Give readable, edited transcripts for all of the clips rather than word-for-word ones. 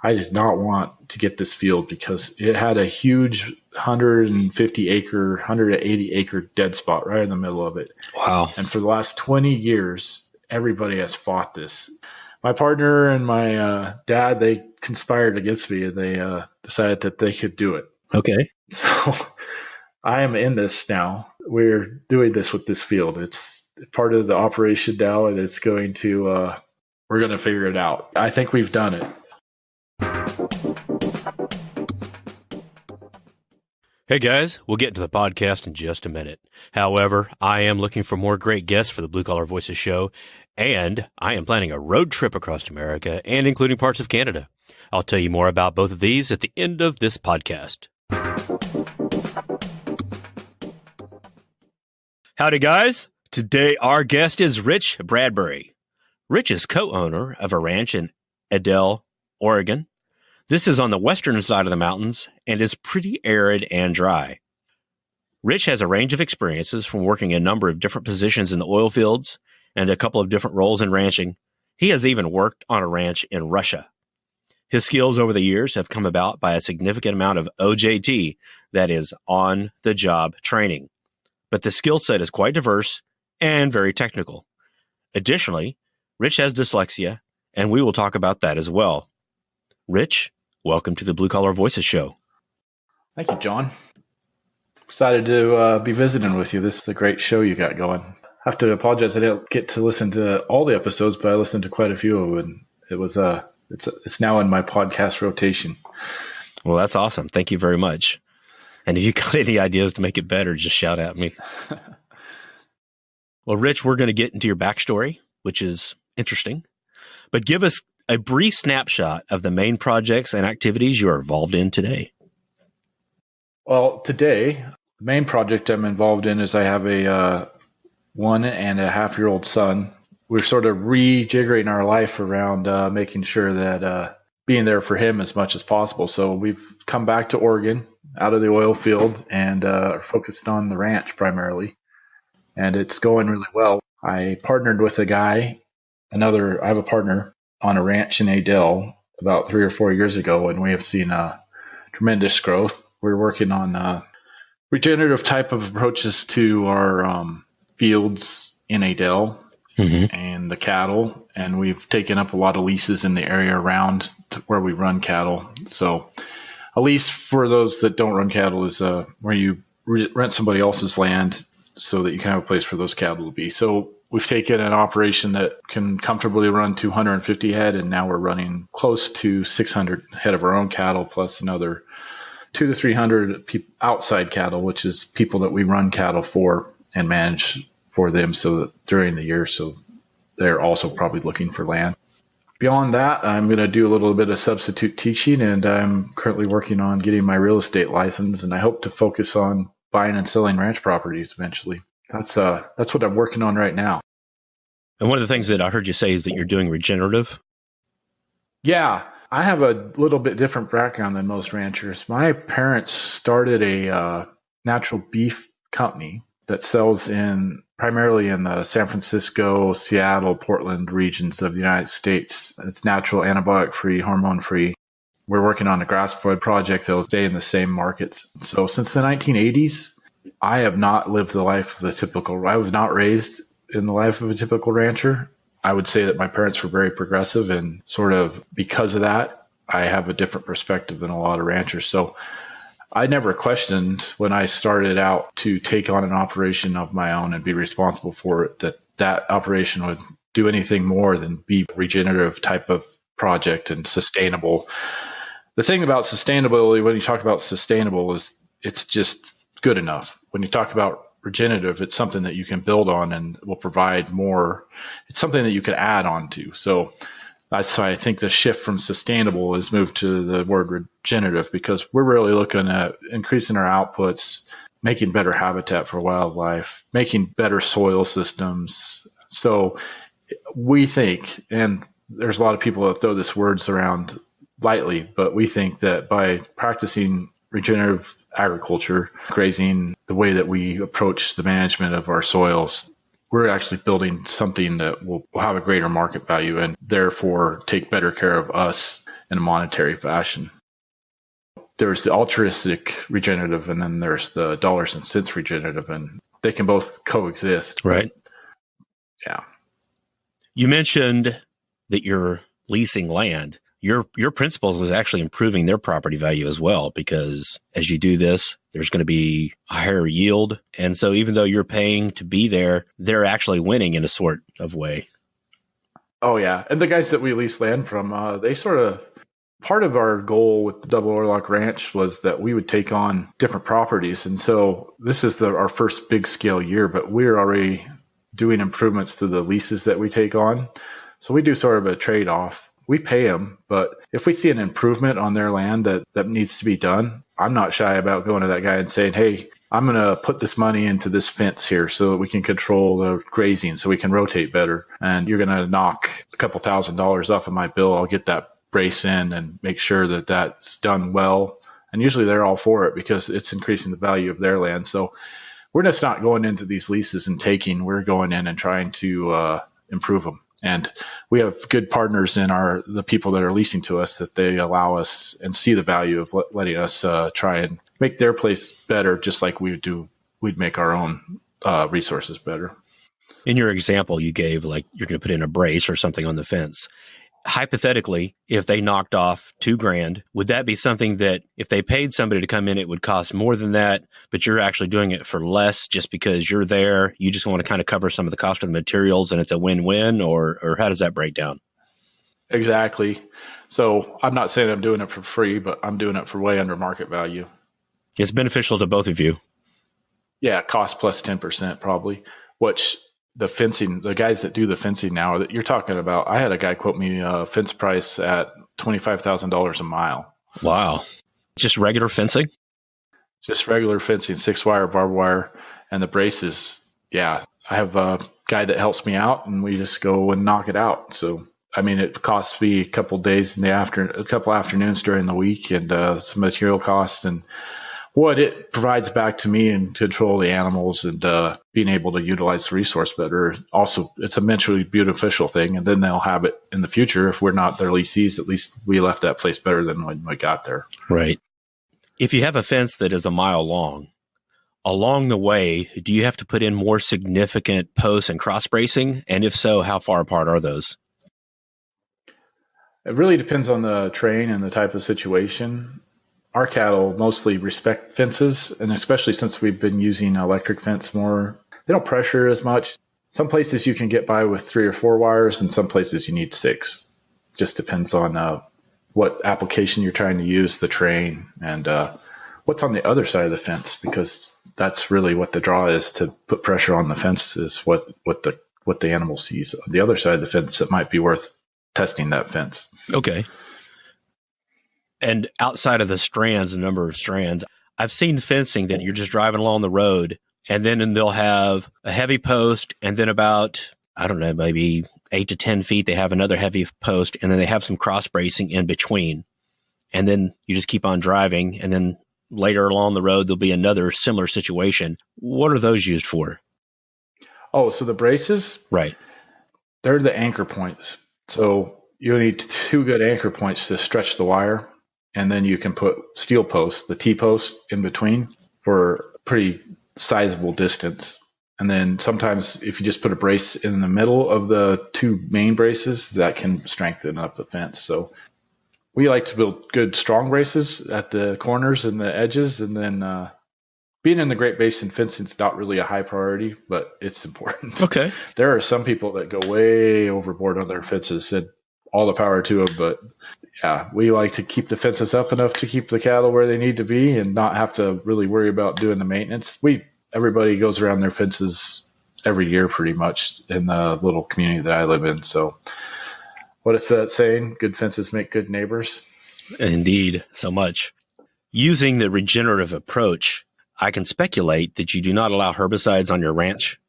I did not want to get this field because it had a huge 180 acre dead spot right in the middle of it. Wow. And for the last 20 years, everybody has fought this. My partner and my dad, they conspired against me, and they decided that they could do it. Okay. So I am in this now. We're doing this with this field. It's part of the operation now, and it's going to, we're going to figure it out. I think we've done it. Hey guys, we'll get to the podcast in just a minute. However, I am looking for more great guests for the Blue Collar Voices show, and I am planning a road trip across America and including parts of Canada. I'll tell you more about both of these at the end of this podcast. Howdy guys. Today our guest is Rich Bradbury. Rich is co-owner of a ranch in Adel, Oregon. This is on the western side of the mountains and is pretty arid and dry. Rich has a range of experiences from working a number of different positions in the oil fields and a couple of different roles in ranching. He has even worked on a ranch in Russia. His skills over the years have come about by a significant amount of OJT, that is, on-the-job training. But the skill set is quite diverse and very technical. Additionally, Rich has dyslexia, and we will talk about that as well. Rich, welcome to the Blue Collar Voices show. Thank you, John. Excited to be visiting with you. This is a great show you got going. I have to apologize. I didn't get to listen to all the episodes, but I listened to quite a few of them. And it was it's now in my podcast rotation. Well, that's awesome. Thank you very much. And if you got any ideas to make it better, just shout at me. Well, Rich, we're going to get into your backstory, which is interesting. But give us a brief snapshot of the main projects and activities you are involved in today. Well, today, the main project I'm involved in is I have a 1.5-year-old son. We're sort of rejiggering our life around making sure that being there for him as much as possible. So we've come back to Oregon out of the oil field and are focused on the ranch primarily. And it's going really well. I partnered with a guy, I have a partner on a ranch in Adel about 3 or 4 years ago, and we have seen tremendous growth. We're working on regenerative type of approaches to our fields in Adel and the cattle, and we've taken up a lot of leases in the area around where we run cattle. So a lease, for those that don't run cattle, is where you rent somebody else's land so that you can have a place for those cattle to be. So we've taken an operation that can comfortably run 250 head, and now we're running close to 600 head of our own cattle, plus another 200 to 300 outside cattle, which is people that we run cattle for and manage for them so that during the year, so they're also probably looking for land. Beyond that, I'm going to do a little bit of substitute teaching, and I'm currently working on getting my real estate license, and I hope to focus on buying and selling ranch properties eventually. That's what I'm working on right now. And one of the things that I heard you say is that you're doing regenerative. Yeah, I have a little bit different background than most ranchers. My parents started a natural beef company that sells primarily in the San Francisco, Seattle, Portland regions of the United States. It's natural, antibiotic-free, hormone-free. We're working on a grass-fed project that will stay in the same markets. So since the 1980s, I have not lived the life of I was not raised in the life of a typical rancher. I would say that my parents were very progressive, and sort of because of that, I have a different perspective than a lot of ranchers. So I never questioned when I started out to take on an operation of my own and be responsible for it, that operation would do anything more than be a regenerative type of project and sustainable. The thing about sustainability, when you talk about sustainable, is it's just good enough. When you talk about regenerative, it's something that you can build on and will provide more. It's something that you could add on to. So that's why I think the shift from sustainable has moved to the word regenerative, because we're really looking at increasing our outputs, making better habitat for wildlife, making better soil systems. So we think, and there's a lot of people that throw these words around lightly, but we think that by practicing regenerative agriculture, grazing, the way that we approach the management of our soils, we're actually building something that will have a greater market value and therefore take better care of us in a monetary fashion. There's the altruistic regenerative, and then there's the dollars and cents regenerative, and they can both coexist. Right. Yeah. You mentioned that you're leasing land. Your principals was actually improving their property value as well, because as you do this, there's going to be a higher yield. And so even though you're paying to be there, they're actually winning in a sort of way. Oh, yeah. And the guys that we lease land from, they sort of, part of our goal with the Double Oarlock Ranch was that we would take on different properties. And so this is our first big scale year, but we're already doing improvements to the leases that we take on. So we do sort of a trade-off. We pay them, but if we see an improvement on their land that needs to be done, I'm not shy about going to that guy and saying, hey, I'm going to put this money into this fence here so that we can control the grazing, so we can rotate better. And you're going to knock a couple $1,000s off of my bill. I'll get that brace in and make sure that that's done well. And usually they're all for it because it's increasing the value of their land. So we're just not going into these leases and taking. We're going in and trying to improve them. And we have good partners in the people that are leasing to us, that they allow us and see the value of letting us try and make their place better, just like we'd make our own resources better. In your example, you gave, like, you're going to put in a brace or something on the fence. Hypothetically, if they knocked off $2,000, would that be something that if they paid somebody to come in, it would cost more than that, but you're actually doing it for less just because you're there? You just want to kind of cover some of the cost of the materials and it's a win-win, or how does that break down? Exactly. So I'm not saying I'm doing it for free, but I'm doing it for way under market value. It's beneficial to both of you. Yeah, cost plus 10% probably, which the guys that do the fencing now that you're talking about, I had a guy quote me a fence price at $25,000 a mile. Wow. Just regular fencing? Just regular fencing, 6-wire, barbed wire, and the braces. Yeah, I have a guy that helps me out, and we just go and knock it out. So, I mean, it costs me a couple days a couple afternoons during the week, and some material costs, and what it provides back to me and control the animals and being able to utilize the resource better. Also, it's a mutually beneficial thing, and then they'll have it in the future. If we're not their lessees, at least we left that place better than when we got there. Right. If you have a fence that is a mile long, along the way, do you have to put in more significant posts and cross bracing? And if so, how far apart are those? It really depends on the terrain and the type of situation. Our cattle mostly respect fences, and especially since we've been using electric fence more, they don't pressure as much. Some places you can get by with 3 or 4 wires, and some places you need 6. Just depends on what application you're trying to use, the terrain, and what's on the other side of the fence, because that's really what the draw is, to put pressure on the fence, is what the animal sees. On the other side of the fence, it might be worth testing that fence. Okay. And outside of the number of strands, I've seen fencing that you're just driving along the road, and then they'll have a heavy post, and then about, I don't know, maybe 8 to 10 feet, they have another heavy post, and then they have some cross bracing in between. And then you just keep on driving, and then later along the road, there'll be another similar situation. What are those used for? Oh, so the braces? Right. They're the anchor points. So you need 2 good anchor points to stretch the wire. And then you can put steel posts, the T-posts, in between for a pretty sizable distance. And then sometimes if you just put a brace in the middle of the 2 main braces, that can strengthen up the fence. So we like to build good, strong braces at the corners and the edges. And then being in the Great Basin, fencing is not really a high priority, but it's important. Okay. There are some people that go way overboard on their fences, and all the power to them, but yeah, we like to keep the fences up enough to keep the cattle where they need to be and not have to really worry about doing the maintenance. Everybody goes around their fences every year pretty much in the little community that I live in. So what is that saying? Good fences make good neighbors. Indeed, so much. Using the regenerative approach, I can speculate that you do not allow herbicides on your ranch.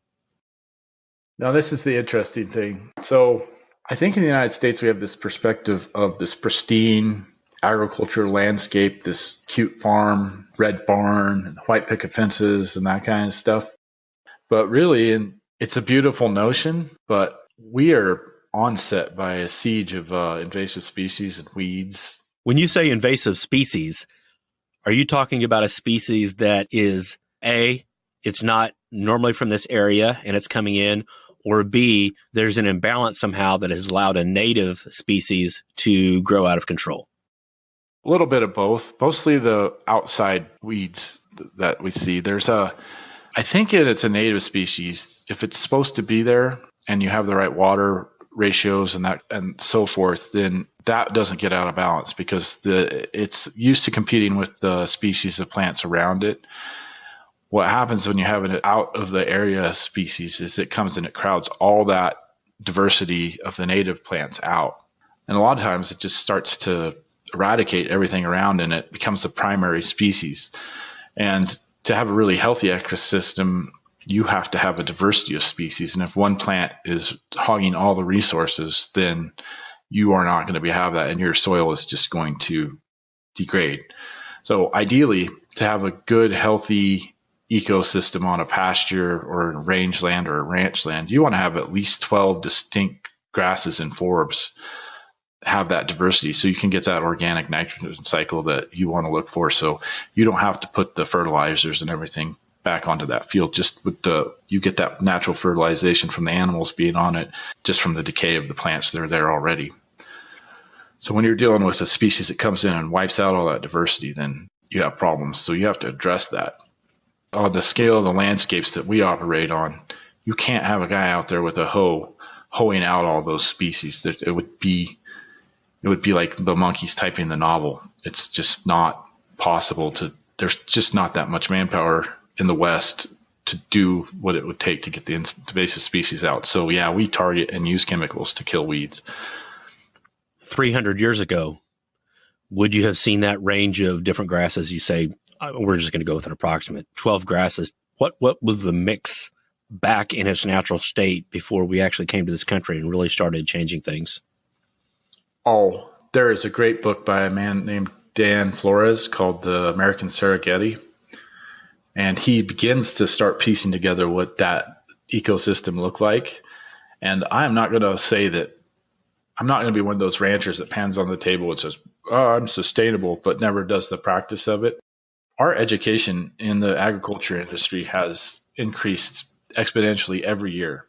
Now, this is the interesting thing. So I think in the United States, we have this perspective of this pristine agriculture landscape, this cute farm, red barn, and white picket fences, and that kind of stuff. But really, it's a beautiful notion, but we are onset by a siege of invasive species and weeds. When you say invasive species, are you talking about a species that is A, it's not normally from this area and it's coming in, or B, there's an imbalance somehow that has allowed a native species to grow out of control? A little bit of both, mostly the outside weeds that we see. I think it's a native species. If it's supposed to be there and you have the right water ratios and so forth, then that doesn't get out of balance because it's used to competing with the species of plants around it. What happens when you have an out of the area species is it comes and it crowds all that diversity of the native plants out. And a lot of times it just starts to eradicate everything around and it becomes the primary species. And to have a really healthy ecosystem, you have to have a diversity of species. And if one plant is hogging all the resources, then you are not going to have that and your soil is just going to degrade. So ideally, to have a good, healthy ecosystem on a pasture or a rangeland or a ranch land, you want to have at least 12 distinct grasses and forbs have that diversity so you can get that organic nitrogen cycle that you want to look for. So you don't have to put the fertilizers and everything back onto that field. Just with you get that natural fertilization from the animals being on it, just from the decay of the plants that are there already. So when you're dealing with a species that comes in and wipes out all that diversity, then you have problems. So you have to address that. On the scale of the landscapes that we operate on, you can't have a guy out there with a hoe hoeing out all those species. It would be like the monkeys typing the novel. It's just not possible there's just not that much manpower in the West to do what it would take to get the invasive species out. So yeah, we target and use chemicals to kill weeds. 300 years ago, would you have seen that range of different grasses? You say, we're just going to go with an approximate 12 grasses. What was the mix back in its natural state before we actually came to this country and really started changing things? Oh, there is a great book by a man named Dan Flores called The American Serengeti. And he begins to start piecing together what that ecosystem looked like. And I'm not going to say that I'm not going to be one of those ranchers that pans on the table and says, oh, I'm sustainable, but never does the practice of it. Our education in the agriculture industry has increased exponentially every year.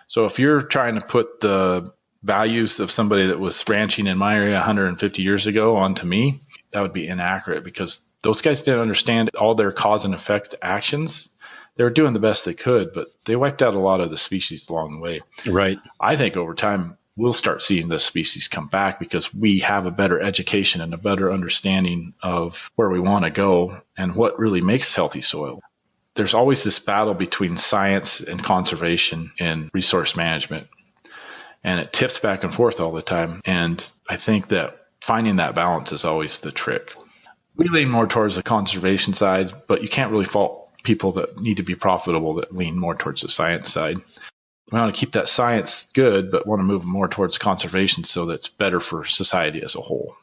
So if you're trying to put the values of somebody that was ranching in my area 150 years ago onto me, that would be inaccurate because those guys didn't understand all their cause and effect actions. They were doing the best they could, but they wiped out a lot of the species along the way. Right. I think over time, we'll start seeing the species come back because we have a better education and a better understanding of where we want to go and what really makes healthy soil. There's always this battle between science and conservation and resource management. And it tips back and forth all the time. And I think that finding that balance is always the trick. We lean more towards the conservation side, but you can't really fault people that need to be profitable that lean more towards the science side. We want to keep that science good, but want to move more towards conservation so that it's better for society as a whole.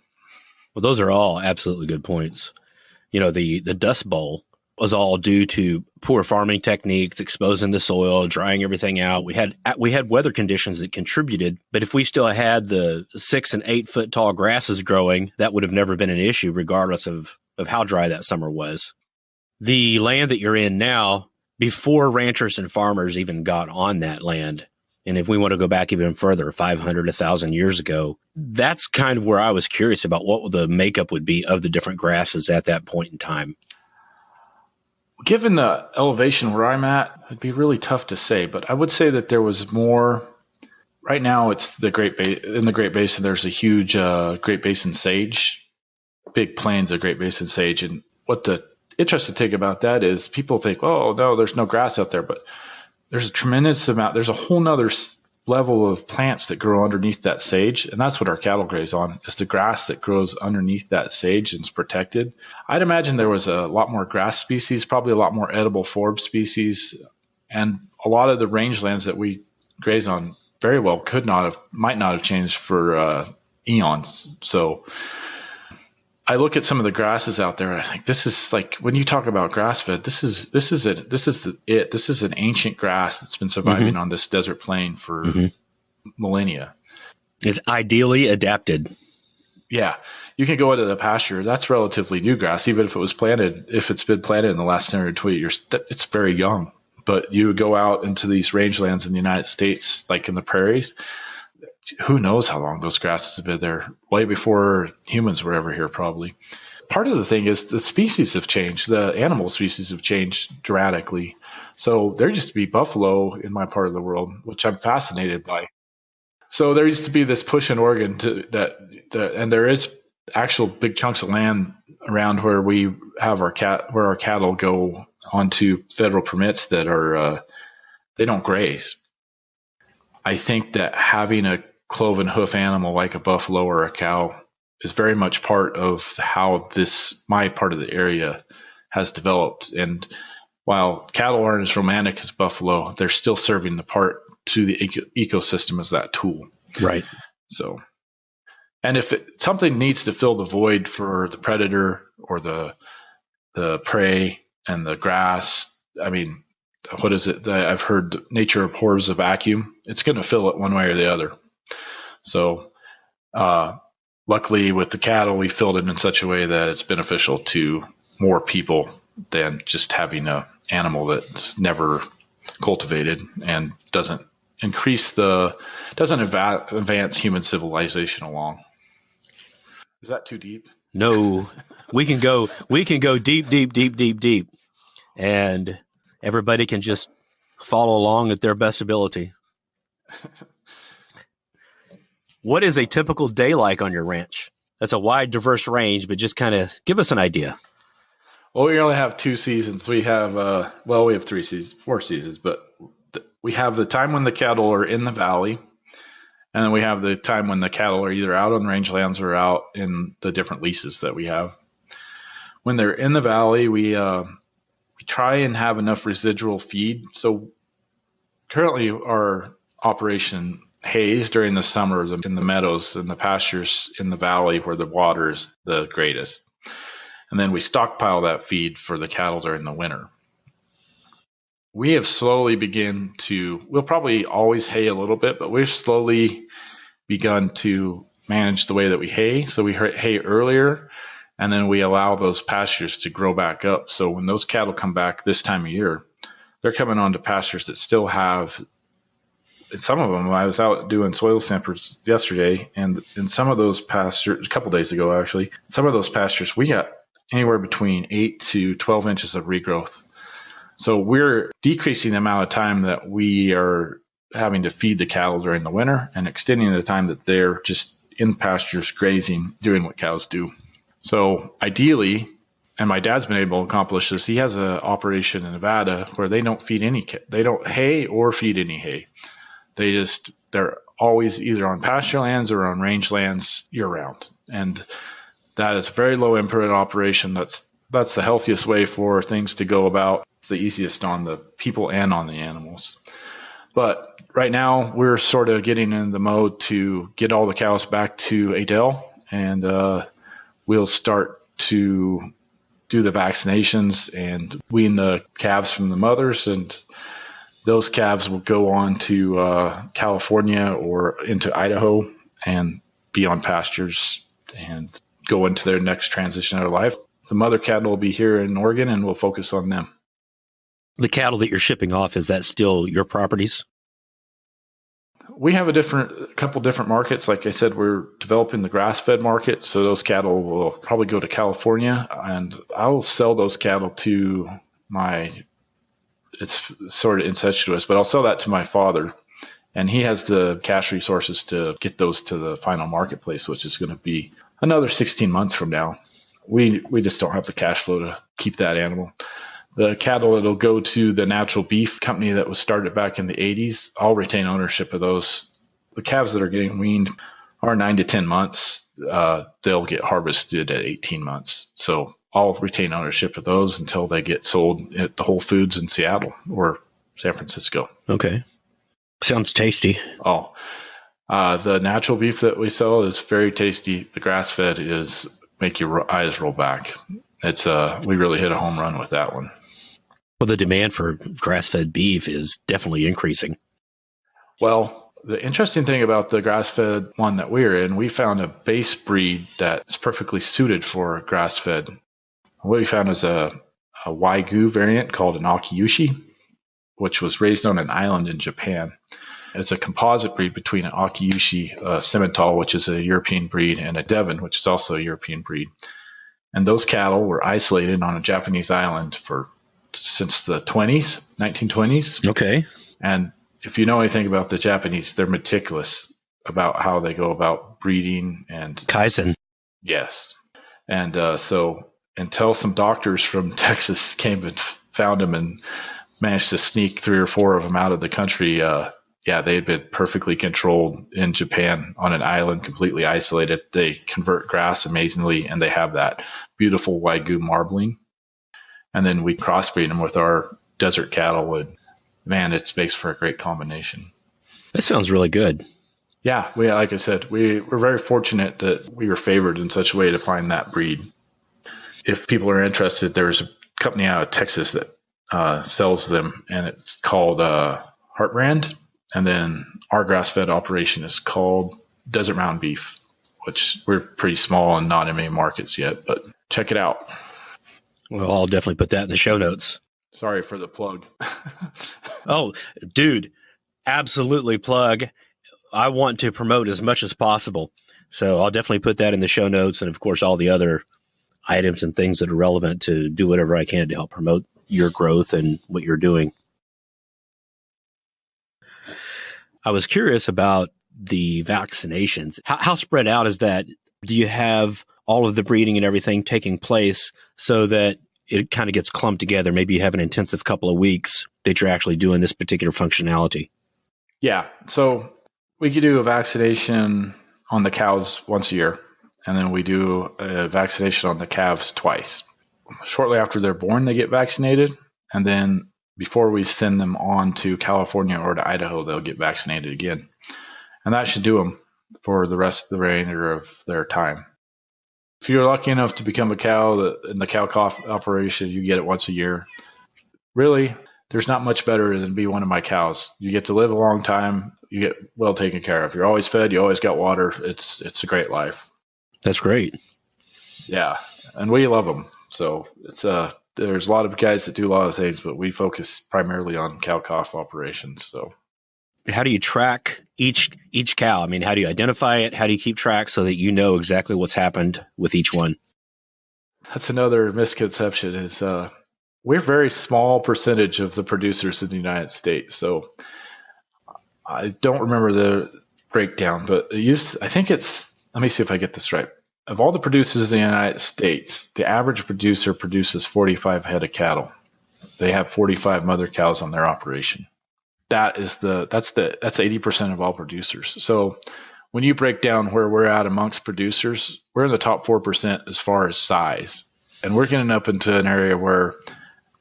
Well, those are all absolutely good points. You know, the Dust Bowl was all due to poor farming techniques, exposing the soil, drying everything out. We had weather conditions that contributed, but if we still had the 6 and 8 foot tall grasses growing, that would have never been an issue, regardless of how dry that summer was. The land that you're in now, before ranchers and farmers even got on that land, and if we want to go back even further, 500, 1,000 years ago, that's kind of where I was curious about what the makeup would be of the different grasses at that point in time. Given the elevation where I'm at, it'd be really tough to say, but I would say that there was more. Right now, it's in the Great Basin. There's a huge Great Basin sage, big plains of Great Basin sage, and what the interesting thing about that is people think, oh no, there's no grass out there, but there's a tremendous amount. There's a whole nother level of plants that grow underneath that sage, and that's what our cattle graze on, is the grass that grows underneath that sage and is protected. I'd imagine there was a lot more grass species, probably a lot more edible forb species, and a lot of the rangelands that we graze on very well might not have changed for eons. So I look at some of the grasses out there. I think this is like, when you talk about grass fed, this is an ancient grass that's been surviving on this desert plain for millennia. It's ideally adapted. Yeah, you can go into the pasture. That's relatively new grass, even if it was planted. If it's been planted in the last 10 or 20 years, it's very young. But you would go out into these rangelands in the United States, like in the prairies. Who knows how long those grasses have been there? Way before humans were ever here, probably. Part of the thing is the species have changed. The animal species have changed dramatically. So there used to be buffalo in my part of the world, which I'm fascinated by. So there used to be this push in Oregon and there is actual big chunks of land around where we have where our cattle go onto federal permits that are they don't graze. I think that having a cloven hoof animal like a buffalo or a cow is very much part of how my part of the area has developed. And while cattle aren't as romantic as buffalo, they're still serving the part to the ecosystem as that tool. Right. So, and if something needs to fill the void for the predator or the prey and the grass, I mean, what is it? I've heard nature abhors a vacuum. It's going to fill it one way or the other. So, luckily with the cattle, we filled it in such a way that it's beneficial to more people than just having an animal that's never cultivated and doesn't advance human civilization along. Is that too deep? No, we can go deep, and everybody can just follow along at their best ability. What is a typical day like on your ranch? That's a wide, diverse range, but just kind of give us an idea. Well, we only have 2 seasons. We have, we have 4 seasons, but we have the time when the cattle are in the valley, and then we have the time when the cattle are either out on rangelands or out in the different leases that we have. When they're in the valley, we try and have enough residual feed. So currently our operation hays during the summer in the meadows and the pastures in the valley where the water is the greatest. And then we stockpile that feed for the cattle during the winter. We have slowly we'll probably always hay a little bit, but we've slowly begun to manage the way that we hay. So we hay earlier, and then we allow those pastures to grow back up. So when those cattle come back this time of year, they're coming onto pastures that still have, in some of them, I was out doing soil samples yesterday, and in some of those pastures, a couple days ago actually, some of those pastures, we got anywhere between 8 to 12 inches of regrowth. So we're decreasing the amount of time that we are having to feed the cattle during the winter and extending the time that they're just in pastures grazing, doing what cows do. So ideally, and my dad's been able to accomplish this, he has an operation in Nevada where they don't hay or feed any hay. They're always either on pasture lands or on range lands year round. And that is a very low input operation. That's the healthiest way for things to go about, the easiest on the people and on the animals. But right now we're sort of getting in the mode to get all the cows back to Adele, and we'll start to do the vaccinations and wean the calves from the mothers, and those calves will go on to California or into Idaho and be on pastures and go into their next transition of life. The mother cattle will be here in Oregon, and we'll focus on them. The cattle that you're shipping off, is that still your properties? We have a couple different markets. Like I said, we're developing the grass-fed market, so those cattle will probably go to California, and I'll sell those cattle to it's sort of incestuous, but I'll sell that to my father, and he has the cash resources to get those to the final marketplace, which is going to be another 16 months from now. We just don't have the cash flow to keep that animal. The cattle that'll go to the natural beef company that was started back in the 80s, I'll retain ownership of those. The calves that are getting weaned are 9 to 10 months. They'll get harvested at 18 months. So I'll retain ownership of those until they get sold at the Whole Foods in Seattle or San Francisco. Okay. Sounds tasty. The natural beef that we sell is very tasty. The grass-fed is make your eyes roll back. We really hit a home run with that one. Well, the demand for grass-fed beef is definitely increasing. Well, The interesting thing about the grass-fed one that we're in, we found a base breed that's perfectly suited for grass-fed. What we found is a Wagyu variant called an Akiushi, which was raised on an island in Japan. It's a composite breed between an Akiushi Simmental, which is a European breed, and a Devon, which is also a European breed. And those cattle were isolated on a Japanese island since the 1920s. Okay. And if you know anything about the Japanese, they're meticulous about how they go about breeding and Kaizen. Yes. And so until some doctors from Texas came and found them and managed to sneak 3 or 4 of them out of the country, they had been perfectly controlled in Japan on an island, completely isolated. They convert grass amazingly, and they have that beautiful Wagyu marbling. And then we crossbreed them with our desert cattle, and man, it makes for a great combination. That sounds really good. Yeah, like I said, we're very fortunate that we were favored in such a way to find that breed. If people are interested, there's a company out of Texas that sells them, and it's called Heartbrand. And then our grass-fed operation is called Desert Mountain Beef, which we're pretty small and not in many markets yet, but check it out. Well, I'll definitely put that in the show notes. Sorry for the plug. Oh, dude, absolutely plug. I want to promote as much as possible. So I'll definitely put that in the show notes. And of course, all the other items and things that are relevant to do whatever I can to help promote your growth and what you're doing. I was curious about the vaccinations. How spread out is that? Do you have all of the breeding and everything taking place so that it kind of gets clumped together? Maybe you have an intensive couple of weeks that you're actually doing this particular functionality. Yeah. So we could do a vaccination on the cows once a year, and then we do a vaccination on the calves twice. Shortly after they're born, they get vaccinated, and then before we send them on to California or to Idaho, they'll get vaccinated again. And that should do them for the rest of the remainder of their time. If you're lucky enough to become a cow in the cow cough operation, you get it once a year. Really, there's not much better than be one of my cows. You get to live a long time. You get well taken care of. You're always fed. You always got water. It's a great life. That's great. Yeah, and we love them. So there's a lot of guys that do a lot of things, but we focus primarily on cow cough operations. So, how do you track each cow? I mean, how do you identify it? How do you keep track so that you know exactly what's happened with each one? That's another misconception is we're a very small percentage of the producers in the United States. So I don't remember the breakdown, but I think it's, let me see if I get this right. Of all the producers in the United States, the average producer produces 45 head of cattle. They have 45 mother cows on their operation. That's 80% of all producers. So when you break down where we're at amongst producers, we're in the top 4% as far as size. And we're getting up into an area where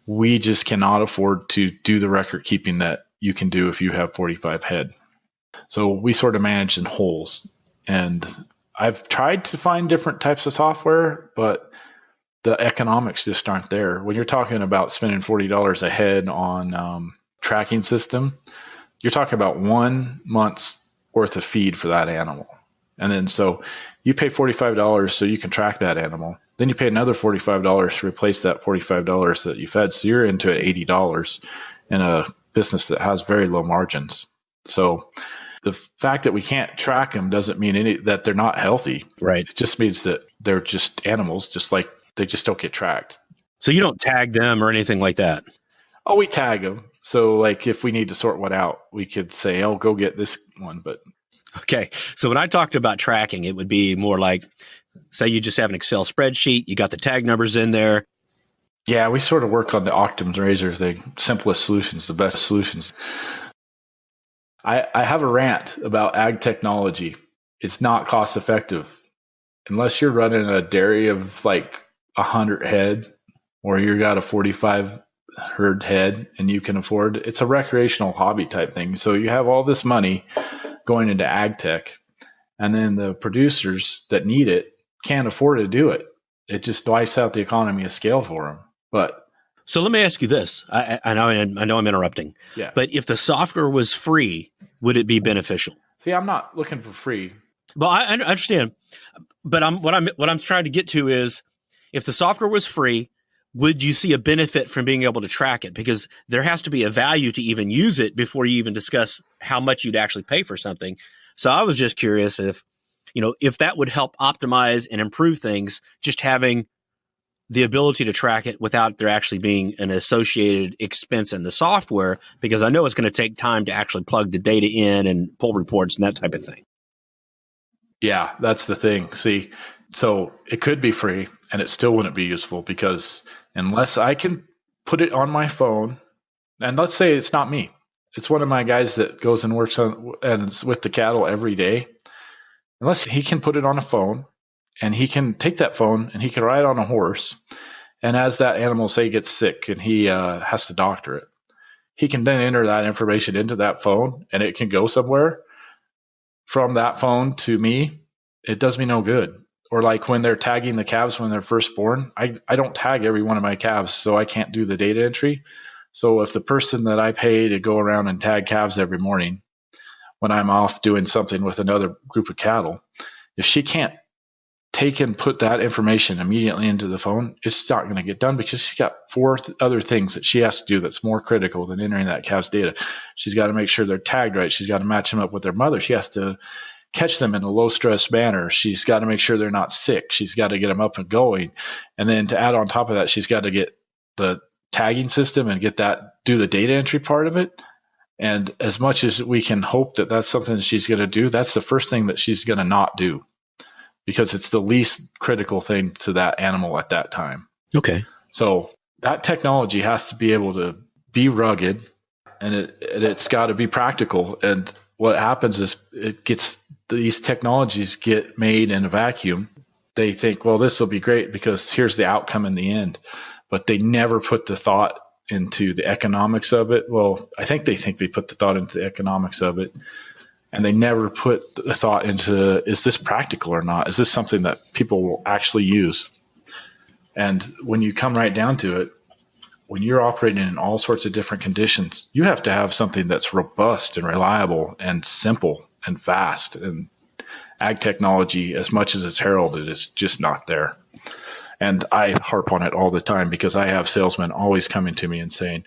we just cannot afford to do the record keeping that you can do if you have 45 head. So we sort of manage in wholes. And I've tried to find different types of software, but the economics just aren't there. When you're talking about spending $40 a head on tracking system, you're talking about 1 month's worth of feed for that animal. And then so you pay $45 so you can track that animal. Then you pay another $45 to replace that $45 that you fed. So you're into $80 in a business that has very low margins. So the fact that we can't track them doesn't mean that they're not healthy. Right. It just means that they're just animals, just like they just don't get tracked. So you don't tag them or anything like that? Oh, we tag them. So like if we need to sort one out, we could say, oh, go get this one. But okay. So when I talked about tracking, it would be more like, say you just have an Excel spreadsheet, you got the tag numbers in there. Yeah, we sort of work on the Octams razors, the simplest solutions, the best solutions. I have a rant about ag technology. It's not cost effective. Unless you're running a dairy of like 100 head or you got a 45 herd head and you can afford, it's a recreational hobby type thing. So you have all this money going into ag tech, and then the producers that need it can't afford to do it. It just wipes out the economy of scale for them. But So let me ask you this. I know I'm interrupting, Yeah. but if the software was free, would it be beneficial? See, I'm not looking for free. Well, I understand, but what I'm trying to get to is, if the software was free, would you see a benefit from being able to track it? Because there has to be a value to even use it before you even discuss how much you'd actually pay for something. So I was just curious if that would help optimize and improve things, just having the ability to track it without there actually being an associated expense in the software, because I know it's going to take time to actually plug the data in and pull reports and that type of thing. Yeah, that's the thing. See, so it could be free and it still wouldn't be useful, because unless I can put it on my phone, and let's say it's not me, it's one of my guys that goes and works on and it's with the cattle every day, unless he can put it on a phone and he can take that phone and he can ride on a horse, and as that animal, say, gets sick and he has to doctor it, he can then enter that information into that phone and it can go somewhere. From that phone to me, it does me no good. Or like when they're tagging the calves when they're first born, I don't tag every one of my calves, so I can't do the data entry. So if the person that I pay to go around and tag calves every morning when I'm off doing something with another group of cattle, if she can't take and put that information immediately into the phone, it's not going to get done, because she's got four other things that she has to do that's more critical than entering that calf's data. She's got to make sure they're tagged right. She's got to match them up with their mother. She has to catch them in a low stress manner. She's got to make sure they're not sick. She's got to get them up and going. And then to add on top of that, she's got to get the tagging system and do the data entry part of it. And as much as we can hope that that's something that she's going to do, that's the first thing that she's going to not do, because it's the least critical thing to that animal at that time. Okay. So that technology has to be able to be rugged, and it's got to be practical. And what happens is these technologies get made in a vacuum. They think, well, this will be great because here's the outcome in the end, but they never put the thought into the economics of it. Well, I think they put the thought into the economics of it, and they never put the thought into, is this practical or not? Is this something that people will actually use? And when you come right down to it, when you're operating in all sorts of different conditions, you have to have something that's robust and reliable and simple and fast. And ag technology, as much as it's heralded, is just not there. And I harp on it all the time, because I have salesmen always coming to me and saying,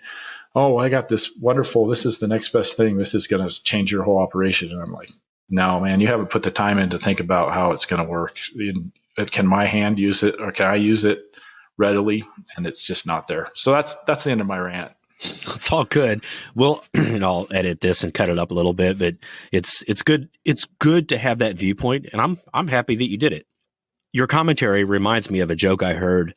oh, I got this wonderful, this is the next best thing, this is going to change your whole operation. And I'm like, no, man, you haven't put the time in to think about how it's going to work. Can my hand use it, or can I use it readily? And it's just not there. So that's the end of my rant. It's all good. Well, and I'll edit this and cut it up a little bit, but it's good. It's good to have that viewpoint, and I'm happy that you did it. Your commentary reminds me of a joke I heard.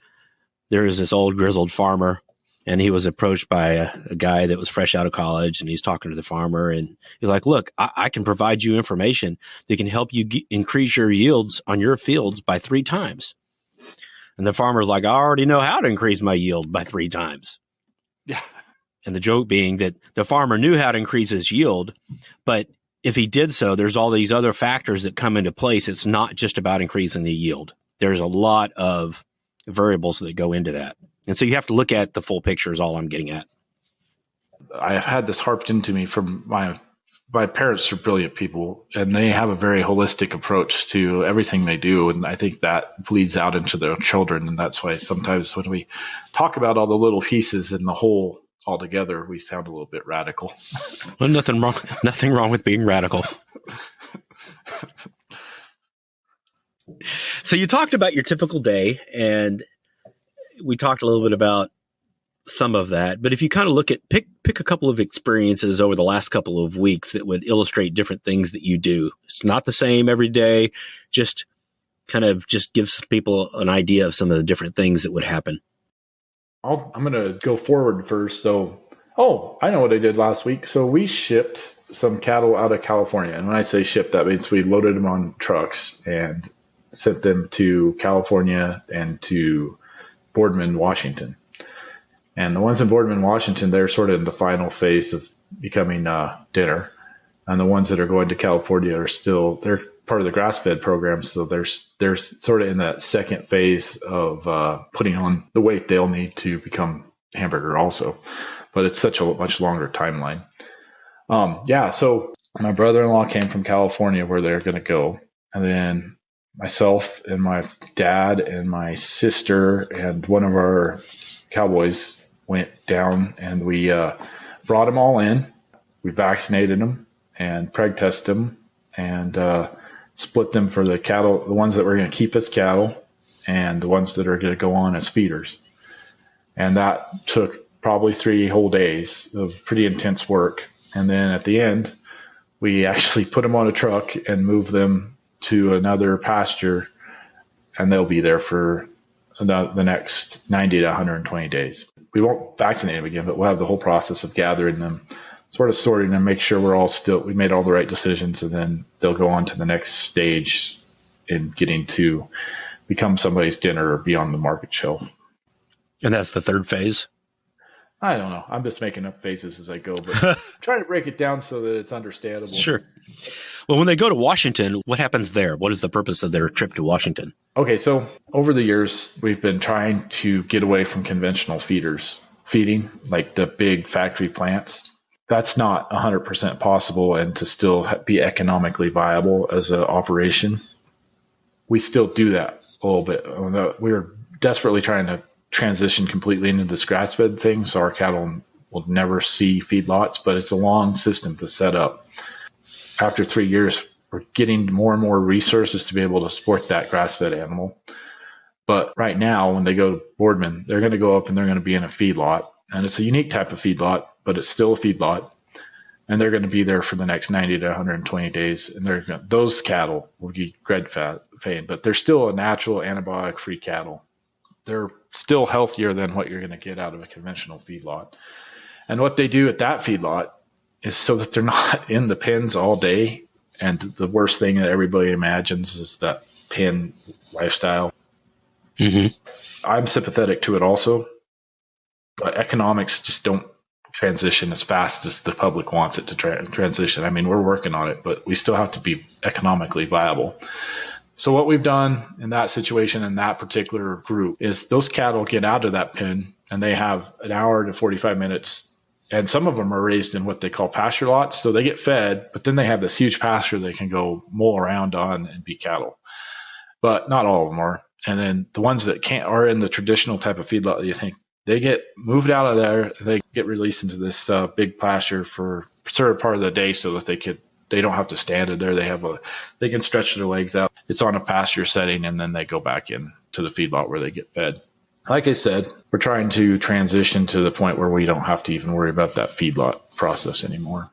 There was this old grizzled farmer, and he was approached by a guy that was fresh out of college, and he's talking to the farmer, and he's like, look, I can provide you information that can help you increase your yields on your fields by 3 times. And the farmer's like, I already know how to increase my yield by 3 times. Yeah. And the joke being that the farmer knew how to increase his yield, but if he did so, there's all these other factors that come into place. It's not just about increasing the yield. There's a lot of variables that go into that. And so you have to look at the full picture is all I'm getting at. I have had this harped into me from my parents are brilliant people, and they have a very holistic approach to everything they do. And I think that bleeds out into their children. And that's why sometimes when we talk about all the little pieces and the whole all together, we sound a little bit radical. Well, nothing wrong with being radical. So you talked about your typical day, and we talked a little bit about some of that, but if you kind of look at pick a couple of experiences over the last couple of weeks that would illustrate different things that you do. It's not the same every day, just gives people an idea of some of the different things that would happen. I'm going to go forward first. So, I know what I did last week. So we shipped some cattle out of California. And when I say ship, that means we loaded them on trucks and sent them to California and to Boardman, Washington. And the ones in Boardman, Washington, they're sort of in the final phase of becoming dinner. And the ones that are going to California they're part of the grass-fed program. So they're sort of in that second phase of putting on the weight they'll need to become hamburger also, but it's such a much longer timeline. So my brother-in-law came from California where they're going to go. And then myself and my dad and my sister and one of our cowboys went down, and we brought them all in. We vaccinated them and preg tested them and split them for the cattle, the ones that were going to keep as cattle and the ones that are going to go on as feeders. And that took probably 3 whole days of pretty intense work. And then at the end, we actually put them on a truck and moved them to another pasture, and they'll be there for the next 90 to 120 days. We won't vaccinate them again, but we'll have the whole process of gathering them, sort of sorting them, make sure we made all the right decisions, and then they'll go on to the next stage in getting to become somebody's dinner or be on the market shelf. And that's the third phase? I don't know. I'm just making up phases as I go, but trying to break it down so that it's understandable. Sure. Well, when they go to Washington, what happens there? What is the purpose of their trip to Washington? Okay, so over the years, we've been trying to get away from conventional feeding, like the big factory plants. That's not 100% possible, and to still be economically viable as an operation. We still do that a little bit. We're desperately trying to transition completely into this grass-fed thing, so our cattle will never see feedlots, but it's a long system to set up. After 3 years, we're getting more and more resources to be able to support that grass-fed animal. But right now, when they go to Boardman, they're going to go up and they're going to be in a feedlot, and it's a unique type of feedlot, but it's still a feedlot, and they're going to be there for the next 90 to 120 days, and those cattle will be bred-fed, but they're still a natural antibiotic-free cattle. They're still healthier than what you're going to get out of a conventional feedlot. And what they do at that feedlot is so that they're not in the pens all day. And the worst thing that everybody imagines is that pen lifestyle. Mm-hmm. I'm sympathetic to it also, but economics just don't transition as fast as the public wants it to transition. I mean, we're working on it, but we still have to be economically viable. So what we've done in that situation, in that particular group, is those cattle get out of that pen and they have an hour to 45 minutes. And some of them are raised in what they call pasture lots. So they get fed, but then they have this huge pasture they can go mull around on and be cattle. But not all of them are. And then the ones that can't are in the traditional type of feedlot that you think, they get moved out of there. They get released into this big pasture for a certain part of the day so that they don't have to stand in there. They can stretch their legs out. It's on a pasture setting, and then they go back in to the feedlot where they get fed. Like I said, we're trying to transition to the point where we don't have to even worry about that feedlot process anymore.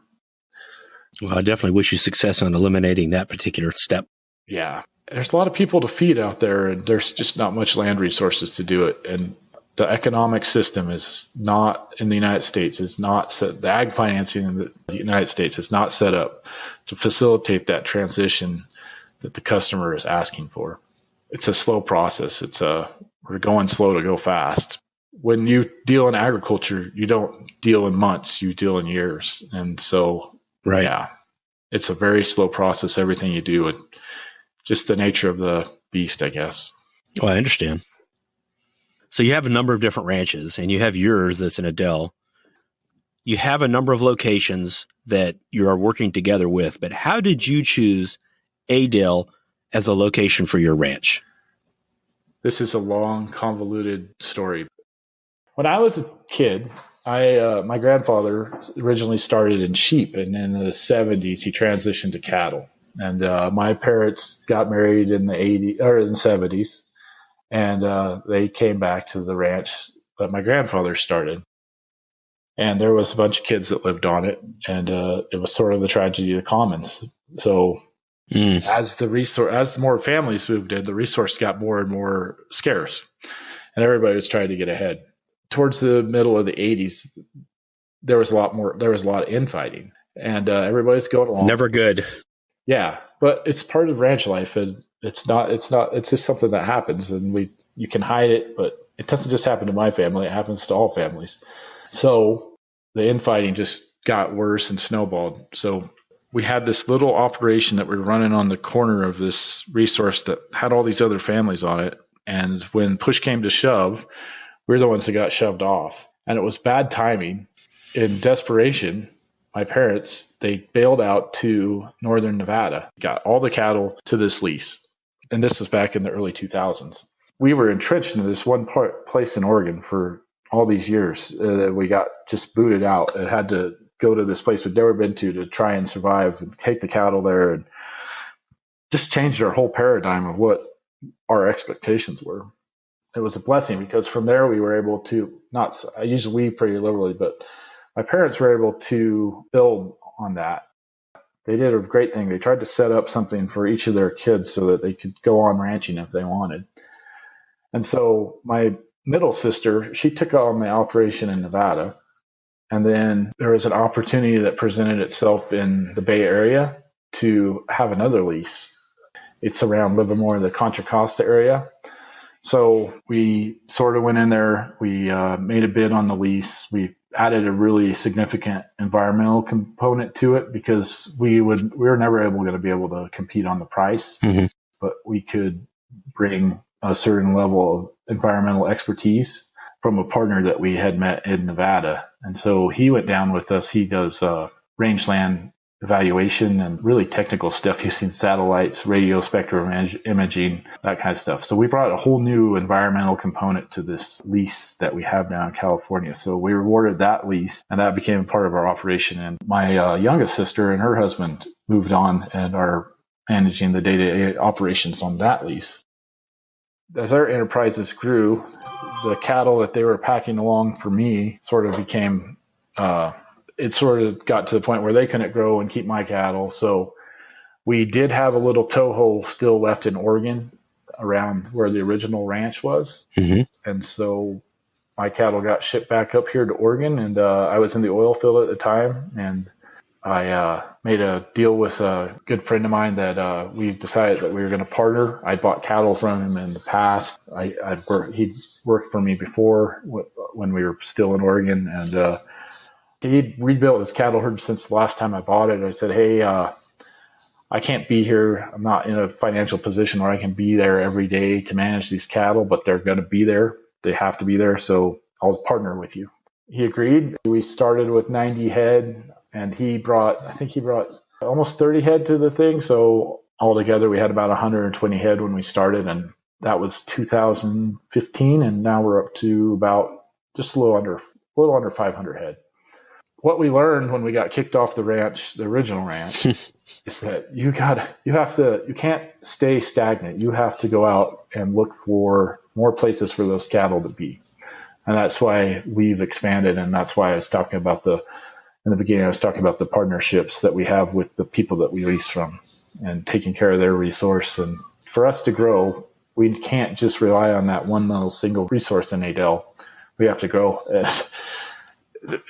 Well, I definitely wish you success on eliminating that particular step. Yeah. There's a lot of people to feed out there, and there's just not much land resources to do it. And the economic system is not in the United States, is not set, the ag financing in the United States is not set up to facilitate that transition that the customer is asking for. It's a slow process. We're going slow to go fast. When you deal in agriculture, you don't deal in months, you deal in years. And so, right. Yeah, it's a very slow process, everything you do, and just the nature of the beast, I guess. Oh, I understand. So you have a number of different ranches, and you have yours that's in Adel. You have a number of locations that you are working together with, but how did you choose Adel as a location for your ranch? This is a long, convoluted story. When I was a kid, my grandfather originally started in sheep, and in the 70s he transitioned to cattle. And my parents got married in the 80s or in the 70s, and they came back to the ranch that my grandfather started. And there was a bunch of kids that lived on it, and it was sort of the tragedy of the commons. So as more families moved in, the resource got more and more scarce, and everybody was trying to get ahead. Towards the middle of the 80s, there was a lot of infighting, and everybody's going along. Never good. Yeah, but it's part of ranch life, and it's just something that happens, and you can hide it, but it doesn't just happen to my family, it happens to all families. So the infighting just got worse and snowballed. So we had this little operation that we were running on the corner of this resource that had all these other families on it. And when push came to shove, we're the ones that got shoved off. And it was bad timing. In desperation, my parents, they bailed out to northern Nevada, got all the cattle to this lease. And this was back in the early 2000s. We were entrenched in this one place in Oregon for all these years. We got just booted out and had to go to this place we'd never been to try and survive and take the cattle there, and just changed our whole paradigm of what our expectations were. It was a blessing because from there we were able to, I use we pretty liberally, but my parents were able to build on that. They did a great thing. They tried to set up something for each of their kids so that they could go on ranching if they wanted. And so my middle sister, she took on the operation in Nevada. And then there was an opportunity that presented itself in the Bay Area to have another lease. It's around Livermore, the Contra Costa area. So we sort of went in there. We made a bid on the lease. We added a really significant environmental component to it because we were never going to be able to compete on the price, but we could bring a certain level of environmental expertise from a partner that we had met in Nevada. And so he went down with us. He does rangeland evaluation and really technical stuff using satellites, radio spectrum imaging, that kind of stuff. So we brought a whole new environmental component to this lease that we have now in California. So we rewarded that lease, and that became part of our operation. And my youngest sister and her husband moved on and are managing the day-to-day operations on that lease. As our enterprises grew, the cattle that they were packing along for me sort of became, it sort of got to the point where they couldn't grow and keep my cattle. So we did have a little toehold still left in Oregon around where the original ranch was. And so my cattle got shipped back up here to Oregon, and I was in the oil field at the time, and I made a deal with a good friend of mine that we decided that we were going to partner. I bought cattle from him in the past. He'd worked for me before when we were still in Oregon, and he'd rebuilt his cattle herd since the last time I bought it. I said, hey, I can't be here. I'm not in a financial position where I can be there every day to manage these cattle, but they're going to be there. They have to be there, so I'll partner with you. He agreed. We started with 90 head. And he brought almost 30 head to the thing. So altogether, we had about 120 head when we started. And that was 2015. And now we're up to about just a little under 500 head. What we learned when we got kicked off the ranch, the original ranch, is that you can't stay stagnant. You have to go out and look for more places for those cattle to be. And that's why we've expanded. And that's why I was talking about in the beginning, I was talking about the partnerships that we have with the people that we lease from and taking care of their resource. And for us to grow, we can't just rely on that one little single resource in Adel. We have to grow.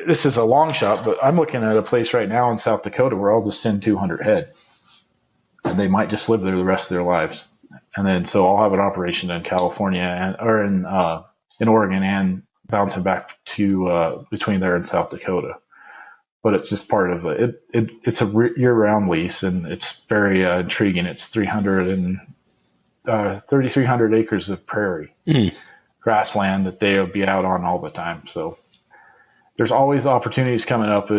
This is a long shot, but I'm looking at a place right now in South Dakota where I'll just send 200 head. And they might just live there the rest of their lives. And then so I'll have an operation in California or in Oregon and bouncing back to between there and South Dakota. But it's just part of it's a year-round lease, and it's very intriguing. It's 3,300 acres of prairie grassland that they'll be out on all the time. So there's always opportunities coming up.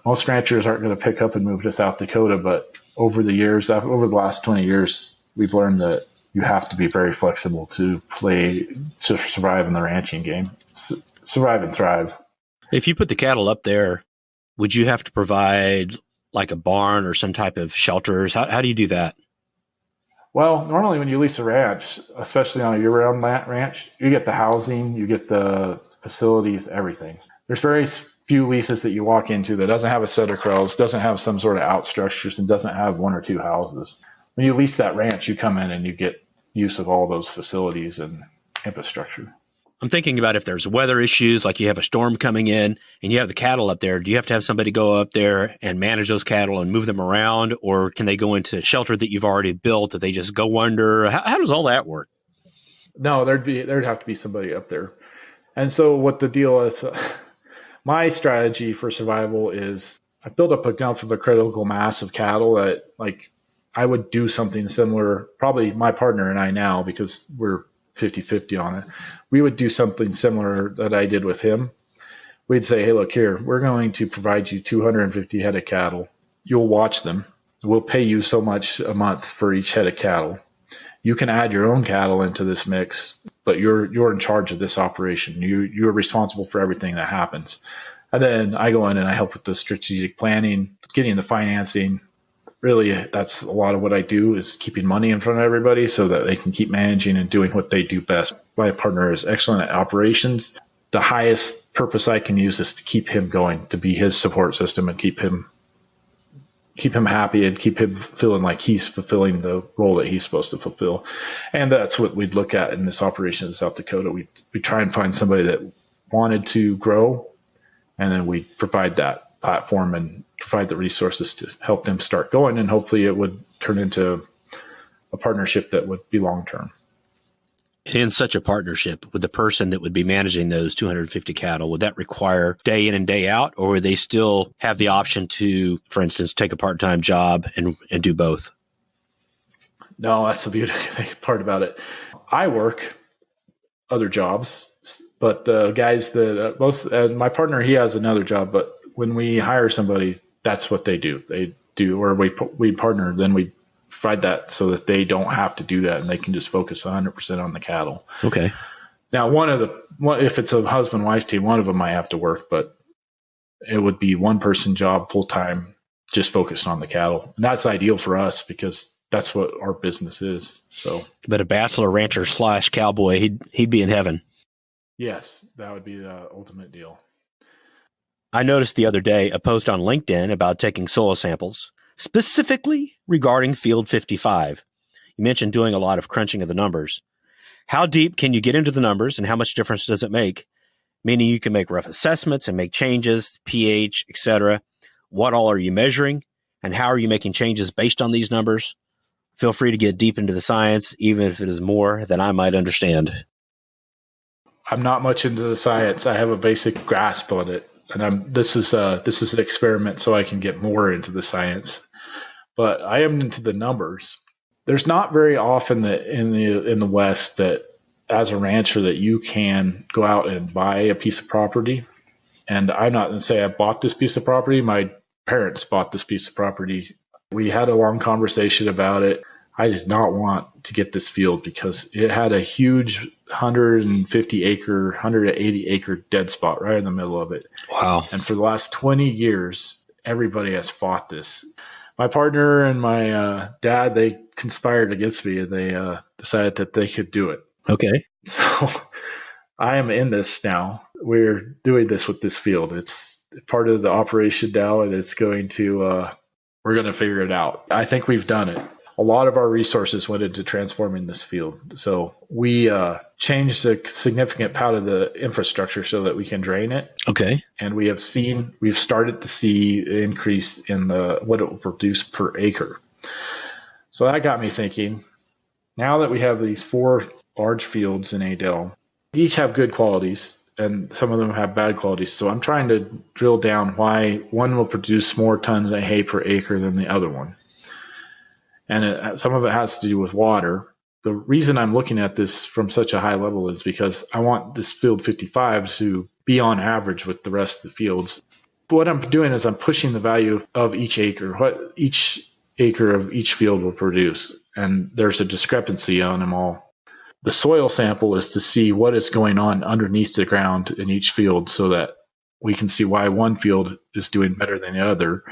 Most ranchers aren't going to pick up and move to South Dakota, but over the last 20 years, we've learned that you have to be very flexible to survive in the ranching game, survive and thrive. If you put the cattle up there, would you have to provide like a barn or some type of shelters? How do you do that? Well, normally when you lease a ranch, especially on a year-round ranch, you get the housing, you get the facilities, everything. There's very few leases that you walk into that doesn't have a set of corrals, doesn't have some sort of out structures, and doesn't have one or two houses. When you lease that ranch, you come in and you get use of all those facilities and infrastructure. I'm thinking about if there's weather issues, like you have a storm coming in and you have the cattle up there, do you have to have somebody go up there and manage those cattle and move them around? Or can they go into shelter that you've already built that they just go under? How does all that work? No, there'd have to be somebody up there. And so what the deal is, my strategy for survival is I built up enough of a critical mass of cattle that like I would do something similar, probably my partner and I now, because we're 50-50 on it. We would do something similar that I did with him. we'd say, hey, look here, we're going to provide you 250 head of cattle. You'll watch them. We'll pay you so much a month for each head of cattle. You can add your own cattle into this mix, but you're in charge of this operation. You're responsible for everything that happens. And then I go in and I help with the strategic planning, getting the financing. Really, that's a lot of what I do, is keeping money in front of everybody so that they can keep managing and doing what they do best. My partner is excellent at operations. The highest purpose I can use is to keep him going, to be his support system and keep him happy and keep him feeling like he's fulfilling the role that he's supposed to fulfill. And that's what we'd look at in this operation in South Dakota. We try and find somebody that wanted to grow, and then we provide that platform and provide the resources to help them start going. And hopefully it would turn into a partnership that would be long-term. In such a partnership with the person that would be managing those 250 cattle, would that require day in and day out, or would they still have the option to, for instance, take a part-time job and do both? No, that's the beautiful part about it. I work other jobs, but the guys my partner, he has another job, but when we hire somebody, that's what they do. They do, or we partner, then we provide that so that they don't have to do that and they can just focus 100% on the cattle. Okay. Now, if it's a husband-wife team, one of them might have to work, but it would be one person job full-time, just focused on the cattle. And that's ideal for us because that's what our business is. So, but a bachelor rancher / cowboy, he'd be in heaven. Yes, that would be the ultimate deal. I noticed the other day a post on LinkedIn about taking soil samples, specifically regarding Field 55. You mentioned doing a lot of crunching of the numbers. How deep can you get into the numbers and how much difference does it make? Meaning you can make rough assessments and make changes, pH, etc. What all are you measuring and how are you making changes based on these numbers? Feel free to get deep into the science, even if it is more than I might understand. I'm not much into the science. I have a basic grasp on it. And this is an experiment so I can get more into the science. But I am into the numbers. There's not very often that in the West that as a rancher that you can go out and buy a piece of property. And I'm not going to say I bought this piece of property. My parents bought this piece of property. We had a long conversation about it. I did not want to get this field because it had a huge 180 acre dead spot right in the middle of it. Wow. And for the last 20 years, everybody has fought this. My partner and my dad, they conspired against me and they decided that they could do it. Okay. So I am in this now. We're doing this with this field. It's part of the operation now, and it's going to, we're going to figure it out. I think we've done it. A lot of our resources went into transforming this field. So we changed a significant part of the infrastructure so that we can drain it. Okay. And we've started to see an increase in what it will produce per acre. So that got me thinking, now that we have these 4 large fields in Adel, each have good qualities and some of them have bad qualities. So I'm trying to drill down why one will produce more tons of hay per acre than the other one. And some of it has to do with water. The reason I'm looking at this from such a high level is because I want this field 55 to be on average with the rest of the fields. But what I'm doing is I'm pushing the value of each acre, what each acre of each field will produce. And there's a discrepancy on them all. The soil sample is to see what is going on underneath the ground in each field so that we can see why one field is doing better than the other.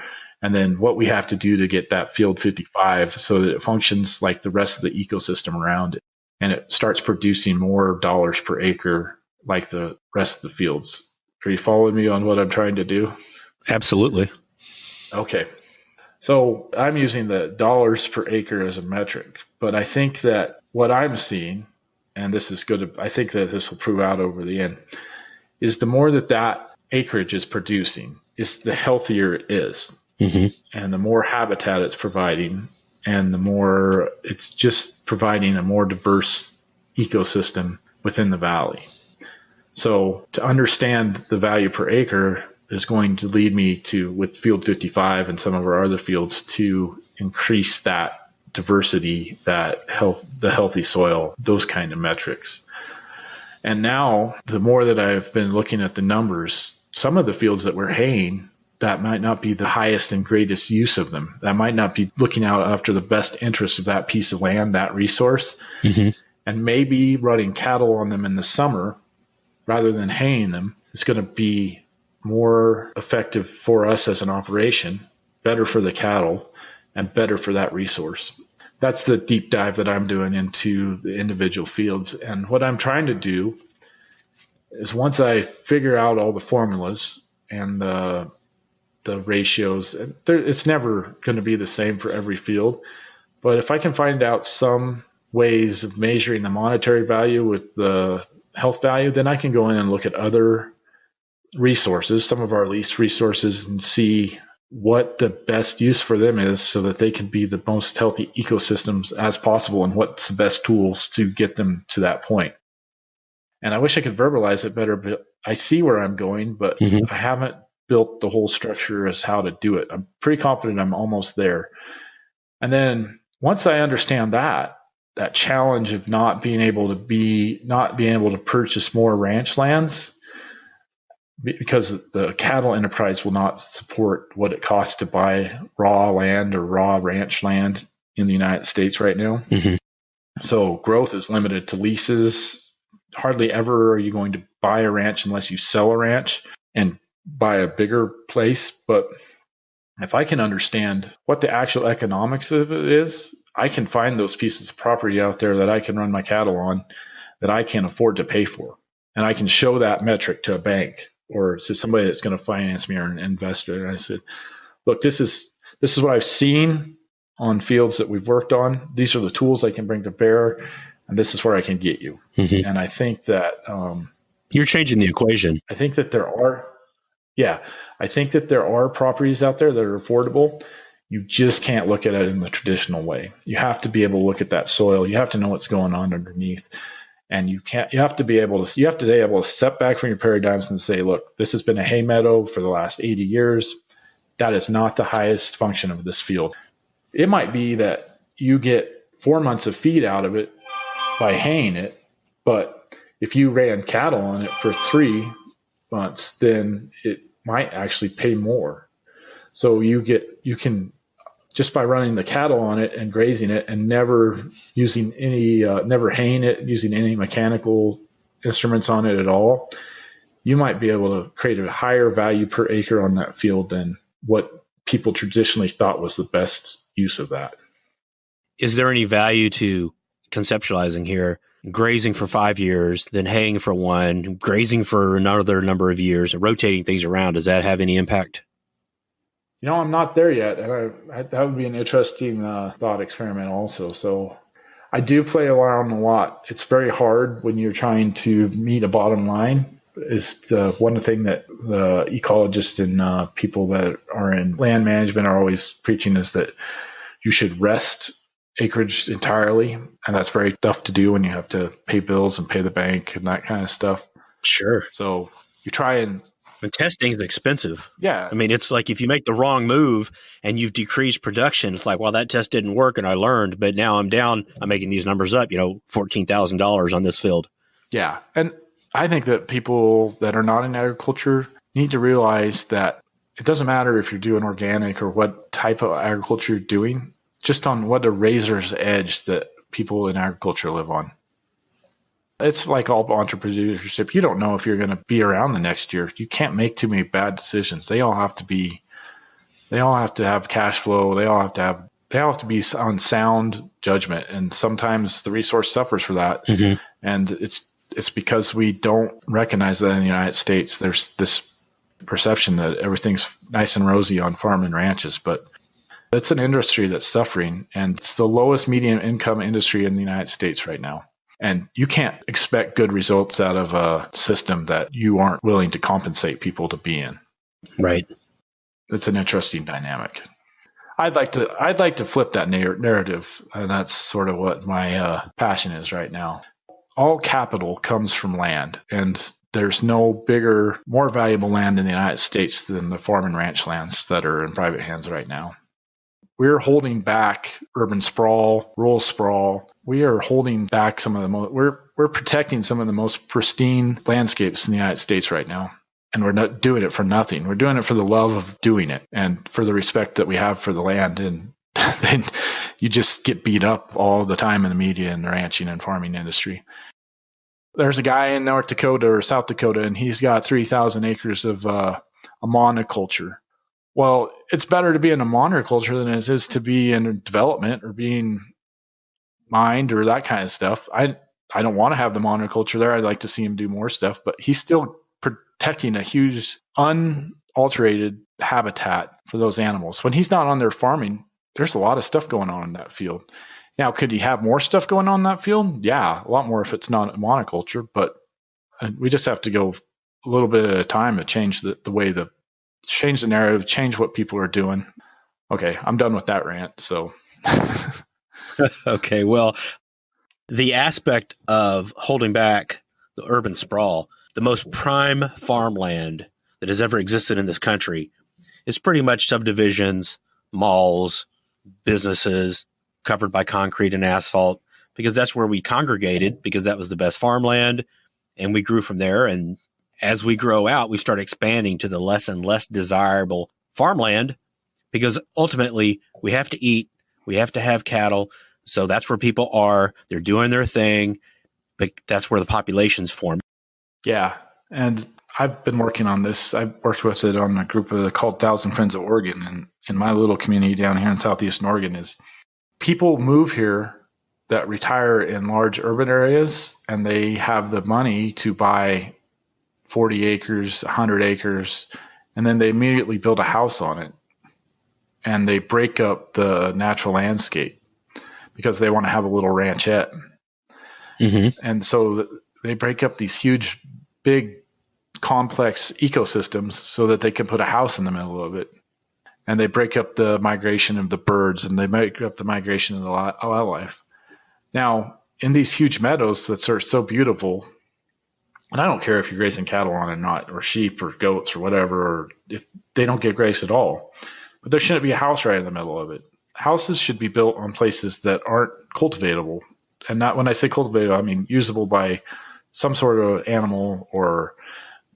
And then what we have to do to get that field 55 so that it functions like the rest of the ecosystem around it. And it starts producing more dollars per acre like the rest of the fields. Are you following me on what I'm trying to do? Absolutely. Okay. So I'm using the dollars per acre as a metric, but I think that what I'm seeing, and this is good, I think that this will prove out over the end, is the more that acreage is producing, is the healthier it is. Mm-hmm. And the more habitat it's providing, and the more it's just providing a more diverse ecosystem within the valley. So to understand the value per acre is going to lead me to, with Field 55 and some of our other fields, to increase that diversity, the healthy soil, those kind of metrics. And now, the more that I've been looking at the numbers some of the fields that we're haying, that might not be the highest and greatest use of them. That might not be looking out after the best interest of that piece of land, that resource. Mm-hmm. And maybe running cattle on them in the summer rather than haying them is going to be more effective for us as an operation, better for the cattle, and better for that resource. That's the deep dive that I'm doing into the individual fields. And what I'm trying to do is, once I figure out all the formulas and the ratios, it's never going to be the same for every field. But if I can find out some ways of measuring the monetary value with the health value, then I can go in and look at other resources, some of our leased resources, and see what the best use for them is so that they can be the most healthy ecosystems as possible, and what's the best tools to get them to that point. And I wish I could verbalize it better, but I see where I'm going, but I haven't built the whole structure as how to do it. I'm pretty confident I'm almost there. And then once I understand that challenge of not being able to purchase more ranch lands, because the cattle enterprise will not support what it costs to buy raw land or raw ranch land in the United States right now. Mm-hmm. So growth is limited to leases. Hardly ever are you going to buy a ranch unless you sell a ranch and buy a bigger place. But if I can understand what the actual economics of it is, I can find those pieces of property out there that I can run my cattle on that I can afford to pay for. And I can show that metric to a bank or to somebody that's going to finance me or an investor. And I said, look, this is what I've seen on fields that we've worked on. These are the tools I can bring to bear, and this is where I can get you. Mm-hmm. And I think that you're changing the equation. I think that there are properties out there that are affordable. You just can't look at it in the traditional way. You have to be able to look at that soil. You have to know what's going on underneath. And you have to be able to step back from your paradigms and say, look, this has been a hay meadow for the last 80 years. That is not the highest function of this field. It might be that you get 4 months of feed out of it by haying it, but if you ran cattle on it for 3 months, then it might actually pay more. So you can, just by running the cattle on it and grazing it and never haying it, using any mechanical instruments on it at all, you might be able to create a higher value per acre on that field than what people traditionally thought was the best use of that. Is there any value to conceptualizing here, grazing for 5 years, then haying for 1, grazing for another number of years, rotating things around? Does that have any impact? I'm not there yet, and that would be an interesting thought experiment also. So I do play around a lot. It's very hard when you're trying to meet a bottom line. Is one thing that the ecologists and people that are in land management are always preaching, is that you should rest acreage entirely, and that's very tough to do when you have to pay bills and pay the bank and that kind of stuff. Sure. So you try and testing is expensive. Yeah. I mean, it's like if you make the wrong move and you've decreased production, it's like, well, that test didn't work and I learned, but now I'm down. I'm making these numbers up, $14,000 on this field. Yeah. And I think that people that are not in agriculture need to realize that it doesn't matter if you're doing organic or what type of agriculture you're doing, just on what a razor's edge that people in agriculture live on. It's like all entrepreneurship. You don't know if you're going to be around the next year. You can't make too many bad decisions. They all have to have cash flow. They all have to be on sound judgment. And sometimes the resource suffers for that. Mm-hmm. And it's because we don't recognize that in the United States. There's this perception that everything's nice and rosy on farm and ranches, but it's an industry that's suffering, and it's the lowest median income industry in the United States right now. And you can't expect good results out of a system that you aren't willing to compensate people to be in. Right. It's an interesting dynamic. I'd like to flip that narrative, and that's sort of what my passion is right now. All capital comes from land, and there's no bigger, more valuable land in the United States than the farm and ranch lands that are in private hands right now. We're holding back urban sprawl, rural sprawl. We are holding back some of the most, we're protecting some of the most pristine landscapes in the United States right now. And we're not doing it for nothing. We're doing it for the love of doing it and for the respect that we have for the land. And then you just get beat up all the time in the media and the ranching and farming industry. There's a guy in North Dakota or South Dakota, and he's got 3,000 acres of a monoculture. Well, it's better to be in a monoculture than it is to be in development or being mined or that kind of stuff. I don't want to have the monoculture there. I'd like to see him do more stuff, but he's still protecting a huge unalterated habitat for those animals. When he's not on there farming, there's a lot of stuff going on in that field. Now, could he have more stuff going on in that field? Yeah, a lot more if it's not a monoculture, but we just have to go a little bit at a time to change the way change the narrative, change what people are doing. Okay, I'm done with that rant, so. Okay, well, the aspect of holding back the urban sprawl, the most prime farmland that has ever existed in this country is pretty much subdivisions, malls, businesses covered by concrete and asphalt, because that's where we congregated, because that was the best farmland, and we grew from there. And as we grow out, we start expanding to the less and less desirable farmland, because ultimately we have to eat, we have to have cattle. So that's where people are. They're doing their thing, but that's where the populations form. Yeah. And I've been working on this. I've worked with it on a group called 1,000 Friends of Oregon. And in my little community down here in southeastern Oregon is people move here that retire in large urban areas, and they have the money to buy 40 acres, 100 acres, and then they immediately build a house on it. And they break up the natural landscape because they want to have a little ranchette. Mm-hmm. And so they break up these huge, big, complex ecosystems so that they can put a house in the middle of it. And they break up the migration of the birds, and they break up the migration of the wildlife. Now, in these huge meadows that are so beautiful, and I don't care if you're grazing cattle on it or not, or sheep or goats or whatever, or if they don't get grazed at all, but there shouldn't be a house right in the middle of it. Houses should be built on places that aren't cultivatable. And not, when I say cultivatable, I mean usable by some sort of animal or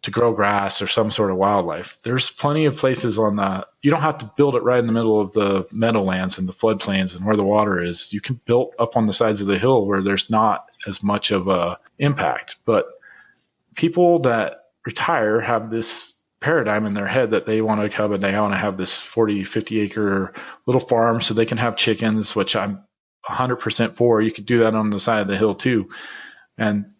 to grow grass or some sort of wildlife. There's plenty of places on that. You don't have to build it right in the middle of the meadowlands and the floodplains and where the water is. You can build up on the sides of the hill where there's not as much of a impact. But people that retire have this paradigm in their head that they want to come and they want to have this 40, 50 acre little farm so they can have chickens, which I'm 100% for. You could do that on the side of the hill too.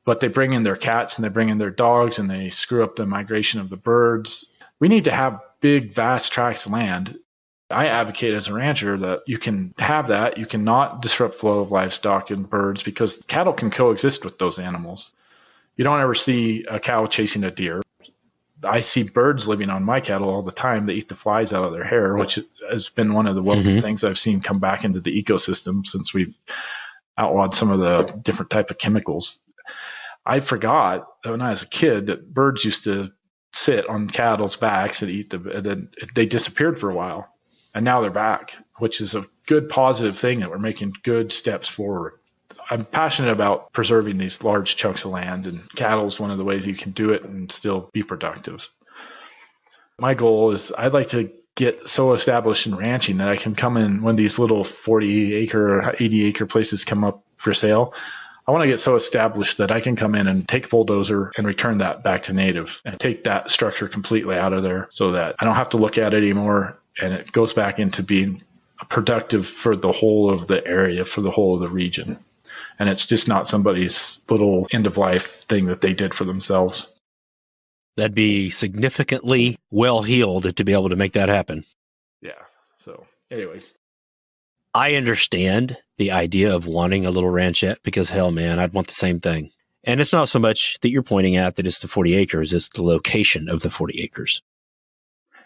But they bring in their cats and they bring in their dogs and they screw up the migration of the birds. We need to have big, vast tracts of land. I advocate as a rancher that you can have that. You cannot disrupt flow of livestock and birds because cattle can coexist with those animals. You don't ever see a cow chasing a deer. I see birds living on my cattle all the time. They eat the flies out of their hair, which has been one of the welcome things I've seen come back into the ecosystem since we've outlawed some of the different type of chemicals. I forgot when I was a kid that birds used to sit on cattle's backs and eat and then they disappeared for a while. And now they're back, which is a good positive thing that we're making good steps forward. I'm passionate about preserving these large chunks of land, and cattle is one of the ways you can do it and still be productive. My goal is I'd like to get so established in ranching that I can come in when these little 40 acre or 80 acre places come up for sale. I want to get so established that I can come in and take a bulldozer and return that back to native and take that structure completely out of there so that I don't have to look at it anymore, and it goes back into being productive for the whole of the area, for the whole of the region. And it's just not somebody's little end-of-life thing that they did for themselves. That'd be significantly well-heeled to be able to make that happen. Yeah. So anyways. I understand the idea of wanting a little ranchette because, hell, man, I'd want the same thing. And it's not so much that you're pointing out that it's the 40 acres, it's the location of the 40 acres.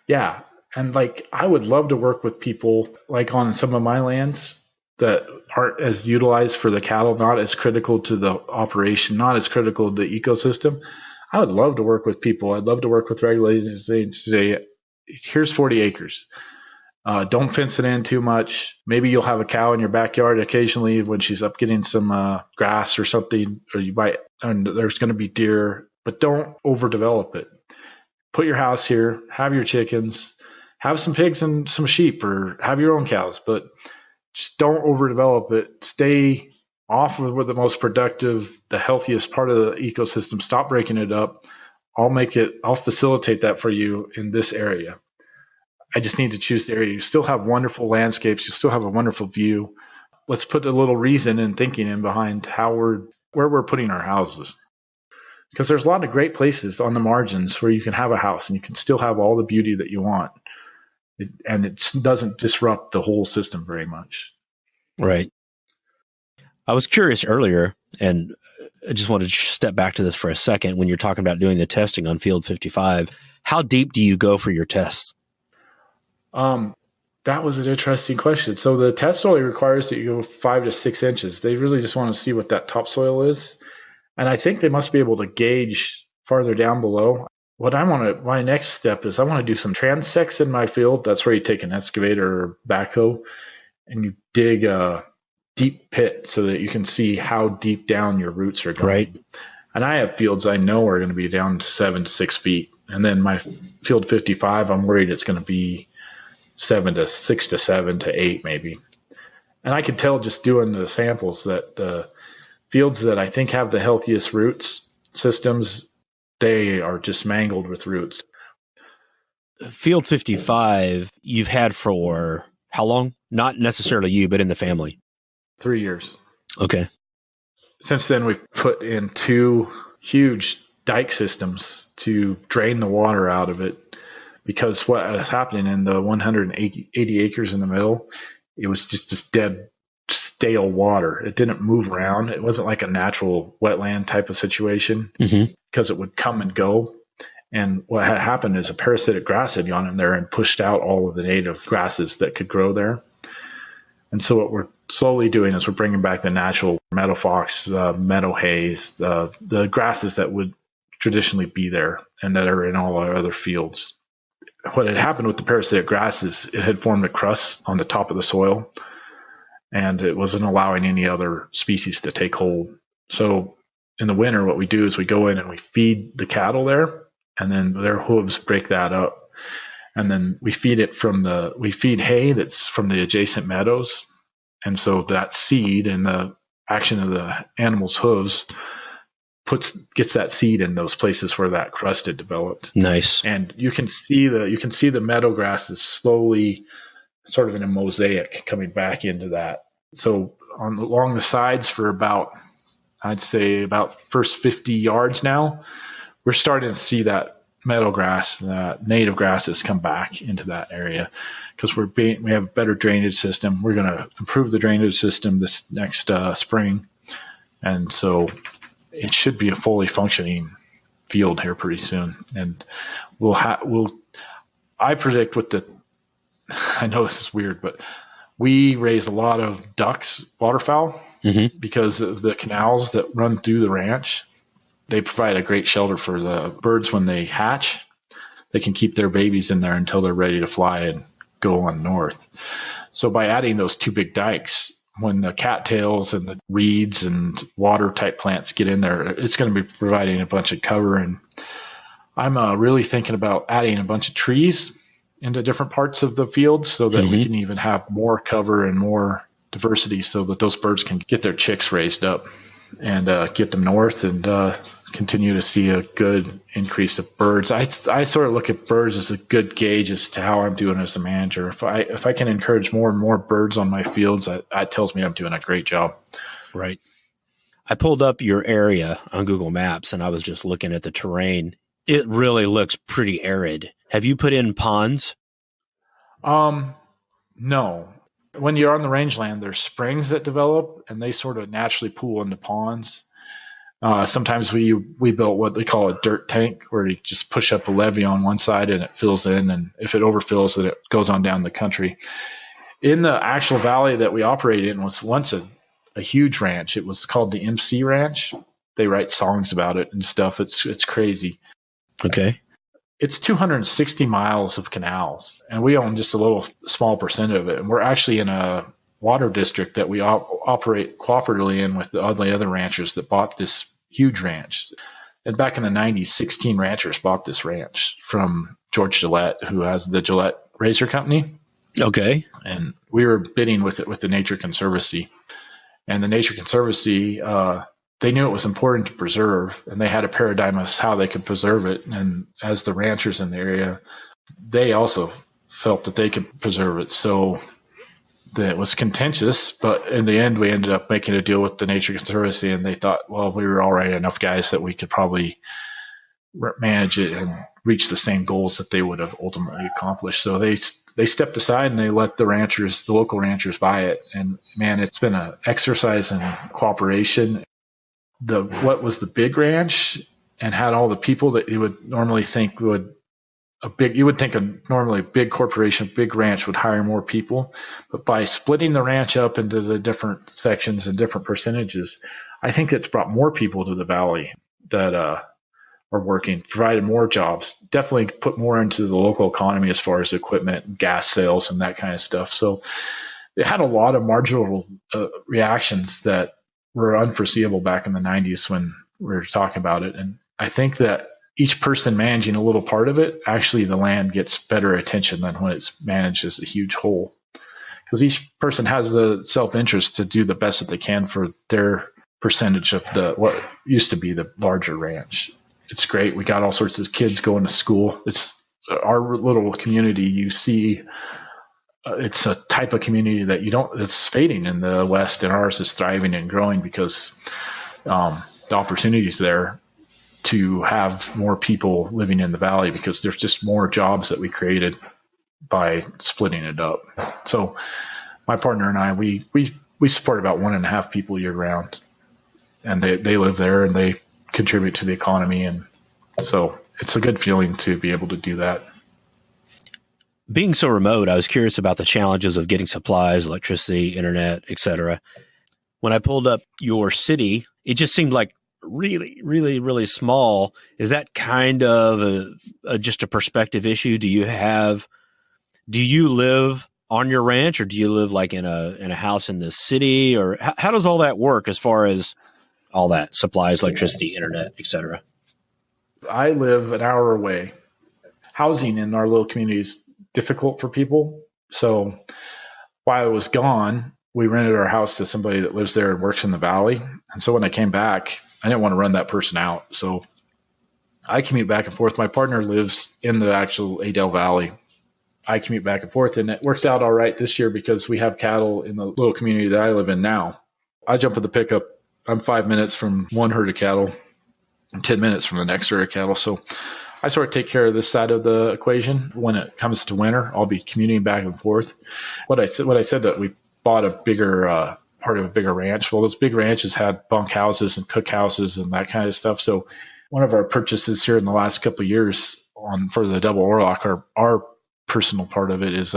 Yeah. And I would love to work with people on some of my lands that aren't as utilized for the cattle, not as critical to the operation, not as critical to the ecosystem. I would love to work with people. I'd love to work with regulators and say, here's 40 acres. Don't fence it in too much. Maybe you'll have a cow in your backyard occasionally when she's up getting some grass or something, or and there's going to be deer, but don't overdevelop it. put your house here, have your chickens, have some pigs and some sheep, or have your own cows, but just don't overdevelop it. Stay off of where the most productive, the healthiest part of the ecosystem. Stop breaking it up. I'll facilitate that for you in this area. I just need to choose the area. You still have wonderful landscapes. You still have a wonderful view. Let's put a little reason and thinking in behind where we're putting our houses. Because there's a lot of great places on the margins where you can have a house and you can still have all the beauty that you want. And it doesn't disrupt the whole system very much. Right. I was curious earlier, and I just wanted to step back to this for a second. When you're talking about doing the testing on Field 55, how deep do you go for your tests? That was an interesting question. So the test only requires that you go 5 to 6 inches. They really just want to see what that topsoil is. And I think they must be able to gauge farther down below. My next step is I want to do some transects in my field. That's where you take an excavator or backhoe and you dig a deep pit so that you can see how deep down your roots are going. Right. And I have fields I know are going to be down to 7 to 6 feet. And then my field 55, I'm worried it's going to be 6 to 7 to 8 maybe. And I could tell just doing the samples that the fields that I think have the healthiest roots systems, they are just mangled with roots. Field 55, you've had for how long? Not necessarily you, but in the family. 3 years. Okay. Since then, we've put in 2 huge dike systems to drain the water out of it, because what was happening in the 180 acres in the middle, it was just this dead, stale water. It didn't move around. It wasn't like a natural wetland type of situation, because it would come and go. And what had happened is a parasitic grass had gone in there and pushed out all of the native grasses that could grow there. And so what we're slowly doing is we're bringing back the natural meadow fox, meadow haze, the grasses that would traditionally be there and that are in all our other fields. What had happened with the parasitic grasses, it had formed a crust on the top of the soil, and it wasn't allowing any other species to take hold. So in the winter, what we do is we go in and we feed the cattle there, and then their hooves break that up. And then we feed hay that's from the adjacent meadows. And so that seed and the action of the animal's hooves gets that seed in those places where that crust had developed. Nice. And you can see the meadow grasses slowly, sort of in a mosaic, coming back into that. So along the sides for I'd say about first 50 yards now, we're starting to see that meadow grass, native grasses come back into that area, because we have a better drainage system. We're going to improve the drainage system this next spring, and so it should be a fully functioning field here pretty soon. And I predict I know this is weird, but we raise a lot of ducks, waterfowl, because of the canals that run through the ranch. They provide a great shelter for the birds when they hatch. They can keep their babies in there until they're ready to fly and go on north. So by adding those 2 big dikes, when the cattails and the reeds and water type plants get in there, it's going to be providing a bunch of cover. And I'm really thinking about adding a bunch of trees into different parts of the field so that we can even have more cover and more diversity, so that those birds can get their chicks raised up and get them north and continue to see a good increase of birds. I sort of look at birds as a good gauge as to how I'm doing as a manager. If I can encourage more and more birds on my fields, that tells me I'm doing a great job. Right. I pulled up your area on Google Maps and I was just looking at the terrain. It really looks pretty arid. Have you put in ponds? No. When you're on the rangeland, there's springs that develop and they sort of naturally pool into ponds. Sometimes we built what they call a dirt tank, where you just push up a levee on one side and it fills in, and if it overfills, then it goes on down the country. In the actual valley that we operate in was once a huge ranch. It was called the MC Ranch. They write songs about it and stuff. It's crazy. Okay. It's 260 miles of canals, and we own just a little small percent of it. And we're actually in a water district that we operate cooperatively in with the other ranchers that bought this huge ranch. And back in the 90s, 16 ranchers bought this ranch from George Gillette, who has the Gillette Razor Company. Okay. And we were bidding with it with the Nature Conservancy. And the Nature Conservancy, they knew it was important to preserve, and they had a paradigm as how they could preserve it. And as the ranchers in the area, they also felt that they could preserve it. So it was contentious, but in the end, we ended up making a deal with the Nature Conservancy, and they thought, well, we were already enough guys that we could probably manage it and reach the same goals that they would have ultimately accomplished. So they stepped aside and they let the local ranchers buy it. And man, it's been an exercise in cooperation. What was the big ranch and had all the people that you would normally think normally a big corporation, big ranch would hire more people. But by splitting the ranch up into the different sections and different percentages, I think it's brought more people to the valley that are working, provided more jobs, definitely put more into the local economy as far as equipment, gas sales, and that kind of stuff. So it had a lot of marginal reactions that were unforeseeable back in the 90s when we were talking about it. And I think that each person managing a little part of it, actually the land gets better attention than when it's managed as a huge whole. Because each person has the self-interest to do the best that they can for their percentage of what used to be the larger ranch. It's great. We got all sorts of kids going to school. It's our little community. You see, it's a type of community that it's fading in the West, and ours is thriving and growing because the opportunities there to have more people living in the valley, because there's just more jobs that we created by splitting it up. So my partner and I, we support about 1.5 people year round, and they live there and they contribute to the economy. And so it's a good feeling to be able to do that. Being so remote, I was curious about the challenges of getting supplies, electricity, internet, etc. When I pulled up your city, it just seemed like really, really, really small. Is that kind of just a perspective issue? Do you live on your ranch, or do you live like in a house in the city, or how does all that work as far as all that supplies, electricity, internet, etc.? I live an hour away. Housing in our little community is difficult for people. So while I was gone, we rented our house to somebody that lives there and works in the valley. And so when I came back, I didn't want to run that person out. So I commute back and forth. My partner lives in the actual Adel Valley. I commute back and forth, and it works out all right this year because we have cattle in the little community that I live in now. I jump in the pickup. I'm 5 minutes from one herd of cattle and 10 minutes from the next herd of cattle. So I sort of take care of this side of the equation. When it comes to winter, I'll be commuting back and forth. What I said that we bought a bigger part of a bigger ranch. Well, those big ranches had bunkhouses and cookhouses and that kind of stuff. So one of our purchases here in the last couple of years for the double Oarlock, our personal part of it is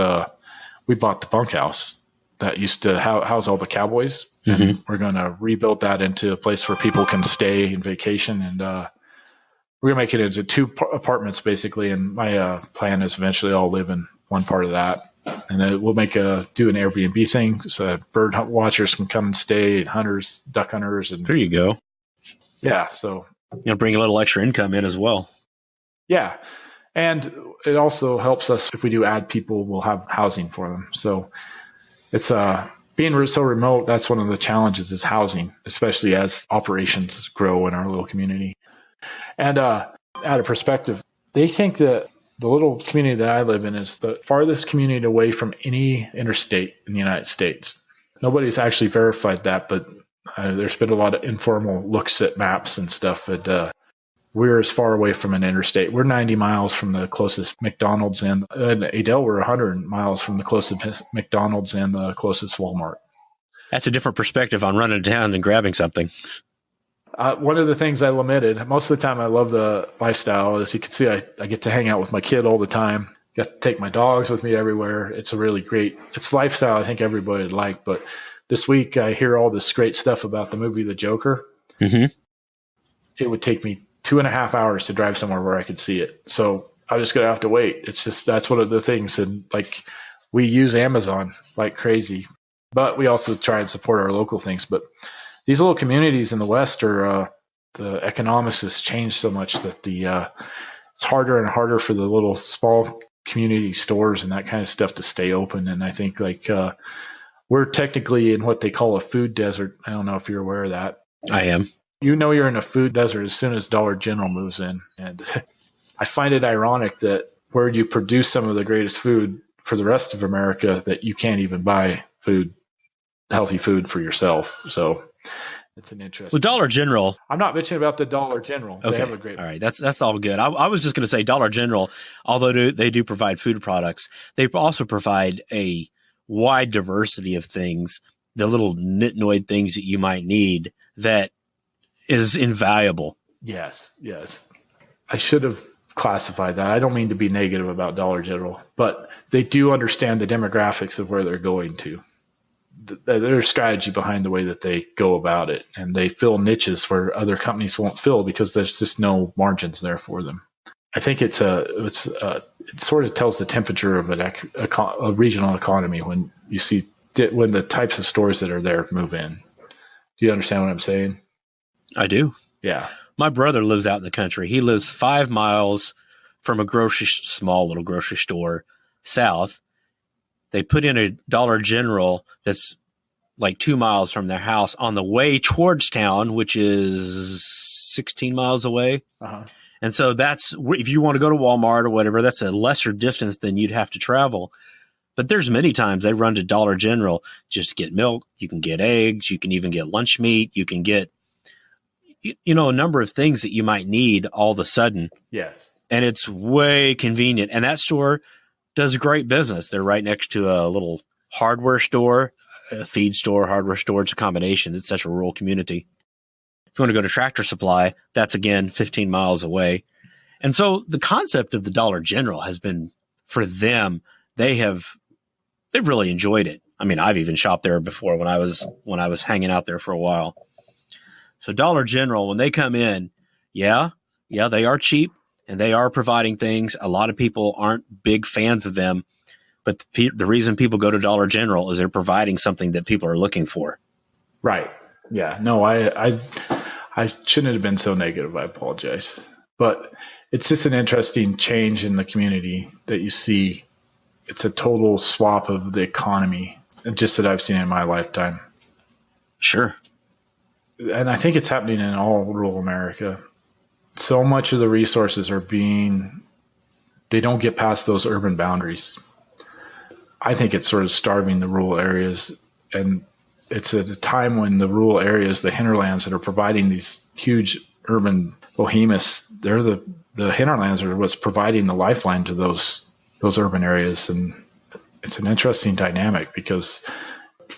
we bought the bunkhouse that used to house all the cowboys. Mm-hmm. And we're going to rebuild that into a place where people can stay and vacation. And we're going to make it into 2 apartments, basically. And my plan is eventually I'll live in one part of that. And then we'll do an Airbnb thing, so bird watchers can come and stay, and hunters, duck hunters. And there you go. Yeah, so bring a little extra income in as well. Yeah, and it also helps us if we do add people, we'll have housing for them. So it's being so remote. That's one of the challenges is housing, especially as operations grow in our little community. And out of perspective, they think that the little community that I live in is the farthest community away from any interstate in the United States. Nobody's actually verified that, but there's been a lot of informal looks at maps and stuff. And we're as far away from an interstate. We're 90 miles from the closest McDonald's, and in Adel, we're 100 miles from the closest McDonald's and the closest Walmart. That's a different perspective on running down and grabbing something. One of the things I lamented, most of the time I love the lifestyle. As you can see, I get to hang out with my kid all the time. Get to take my dogs with me everywhere. It's a really great, it's lifestyle I think everybody would like. But this week I hear all this great stuff about the movie The Joker. Mm-hmm. It would take me 2.5 hours to drive somewhere where I could see it. So I'm just going to have to wait. It's just, that's one of the things. And like, we use Amazon like crazy, but we also try and support our local things. But these little communities in the West are the economics has changed so much that it's harder and harder for the little small community stores and that kind of stuff to stay open. And I think we're technically in what they call a food desert. I don't know if you're aware of that. I am. You're in a food desert as soon as Dollar General moves in. And I find it ironic that where you produce some of the greatest food for the rest of America, that you can't even buy healthy food for yourself. So it's an interesting. Well, Dollar General. I'm not bitching about the Dollar General. Okay. They have a great. All right. That's all good. I was just going to say Dollar General, although they do provide food products, they also provide a wide diversity of things, the little nitnoid things that you might need that is invaluable. Yes. I should have classified that. I don't mean to be negative about Dollar General, but they do understand the demographics of where they're going to. There's strategy behind the way that they go about it, and they fill niches where other companies won't fill because there's just no margins there for them. I think it sort of tells the temperature of a regional economy when you see when the types of stores that are there move in. Do you understand what I'm saying? I do. Yeah. My brother lives out in the country. He lives 5 miles from a small little grocery store south. They put in a Dollar General that's like 2 miles from their house on the way towards town, which is 16 miles away. Uh-huh. And so that's, if you want to go to Walmart or whatever, that's a lesser distance than you'd have to travel. But there's many times they run to Dollar General just to get milk. You can get eggs. You can even get lunch meat. You can get, a number of things that you might need all of a sudden. Yes. And it's way convenient. And that store does great business. They're right next to a little hardware store, a feed store, hardware store. It's a combination. It's such a rural community. If you want to go to Tractor Supply, that's again 15 miles away. And so the concept of the Dollar General has been, for them, they've really enjoyed it. I mean, I've even shopped there before when I was hanging out there for a while. So Dollar General, when they come in, yeah, they are cheap and they are providing things. A lot of people aren't big fans of them, but the reason people go to Dollar General is they're providing something that people are looking for. Right. Yeah. No, I shouldn't have been so negative. I apologize. But it's just an interesting change in the community that you see. It's a total swap of the economy, just that I've seen in my lifetime. Sure. And I think it's happening in all rural America. So much of the resources they don't get past those urban boundaries. I think it's sort of starving the rural areas. And it's at a time when the rural areas, the hinterlands that are providing these huge urban behemoths, they're the hinterlands are what's providing the lifeline to those urban areas. And it's an interesting dynamic because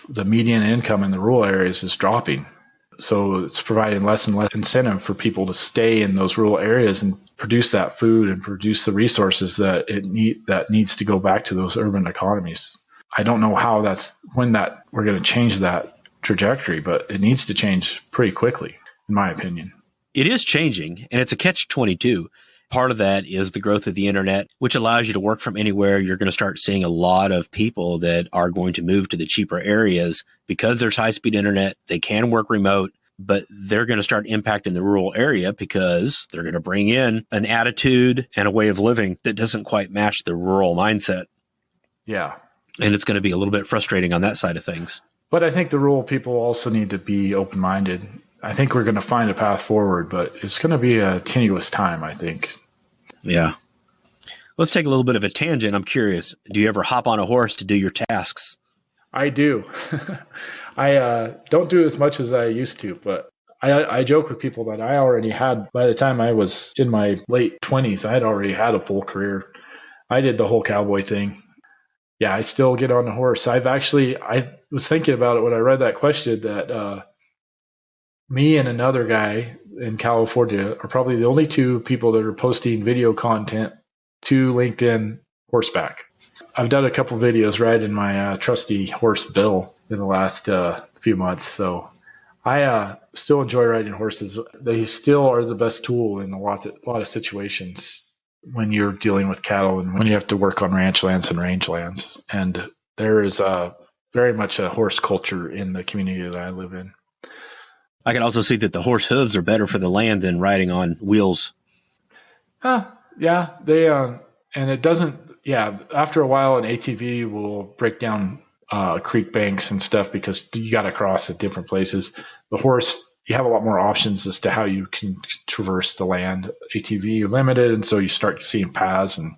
the median income in the rural areas is dropping. So it's providing less and less incentive for people to stay in those rural areas and produce that food and produce the resources that needs to go back to those urban economies. I don't know how we're going to change that trajectory, but it needs to change pretty quickly, in my opinion. It is changing, and it's a catch-22. Part of that is the growth of the internet, which allows you to work from anywhere. You're going to start seeing a lot of people that are going to move to the cheaper areas because there's high-speed internet. They can work remote, but they're going to start impacting the rural area because they're going to bring in an attitude and a way of living that doesn't quite match the rural mindset. Yeah. And it's going to be a little bit frustrating on that side of things. But I think the rural people also need to be open-minded. I think we're going to find a path forward, but it's going to be a tenuous time, I think. Yeah. Let's take a little bit of a tangent. I'm curious. Do you ever hop on a horse to do your tasks? I do. I don't do as much as I used to, but I joke with people that I already had, by the time I was in my late 20s, I had already had a full career. I did the whole cowboy thing. Yeah, I still get on the horse. I was thinking about it when I read that question that me and another guy in California are probably the only two people that are posting video content to LinkedIn horseback. I've done a couple videos riding my trusty horse Bill in the last few months. So I still enjoy riding horses. They still are the best tool in a lot of situations when you're dealing with cattle and when you have to work on ranch lands and range lands. And there is very much a horse culture in the community that I live in. I can also see that the horse hooves are better for the land than riding on wheels. Yeah, they and it doesn't. Yeah, after a while, an ATV will break down creek banks and stuff because you got to cross at different places. The horse, you have a lot more options as to how you can traverse the land. ATV, you're limited, and so you start seeing paths, and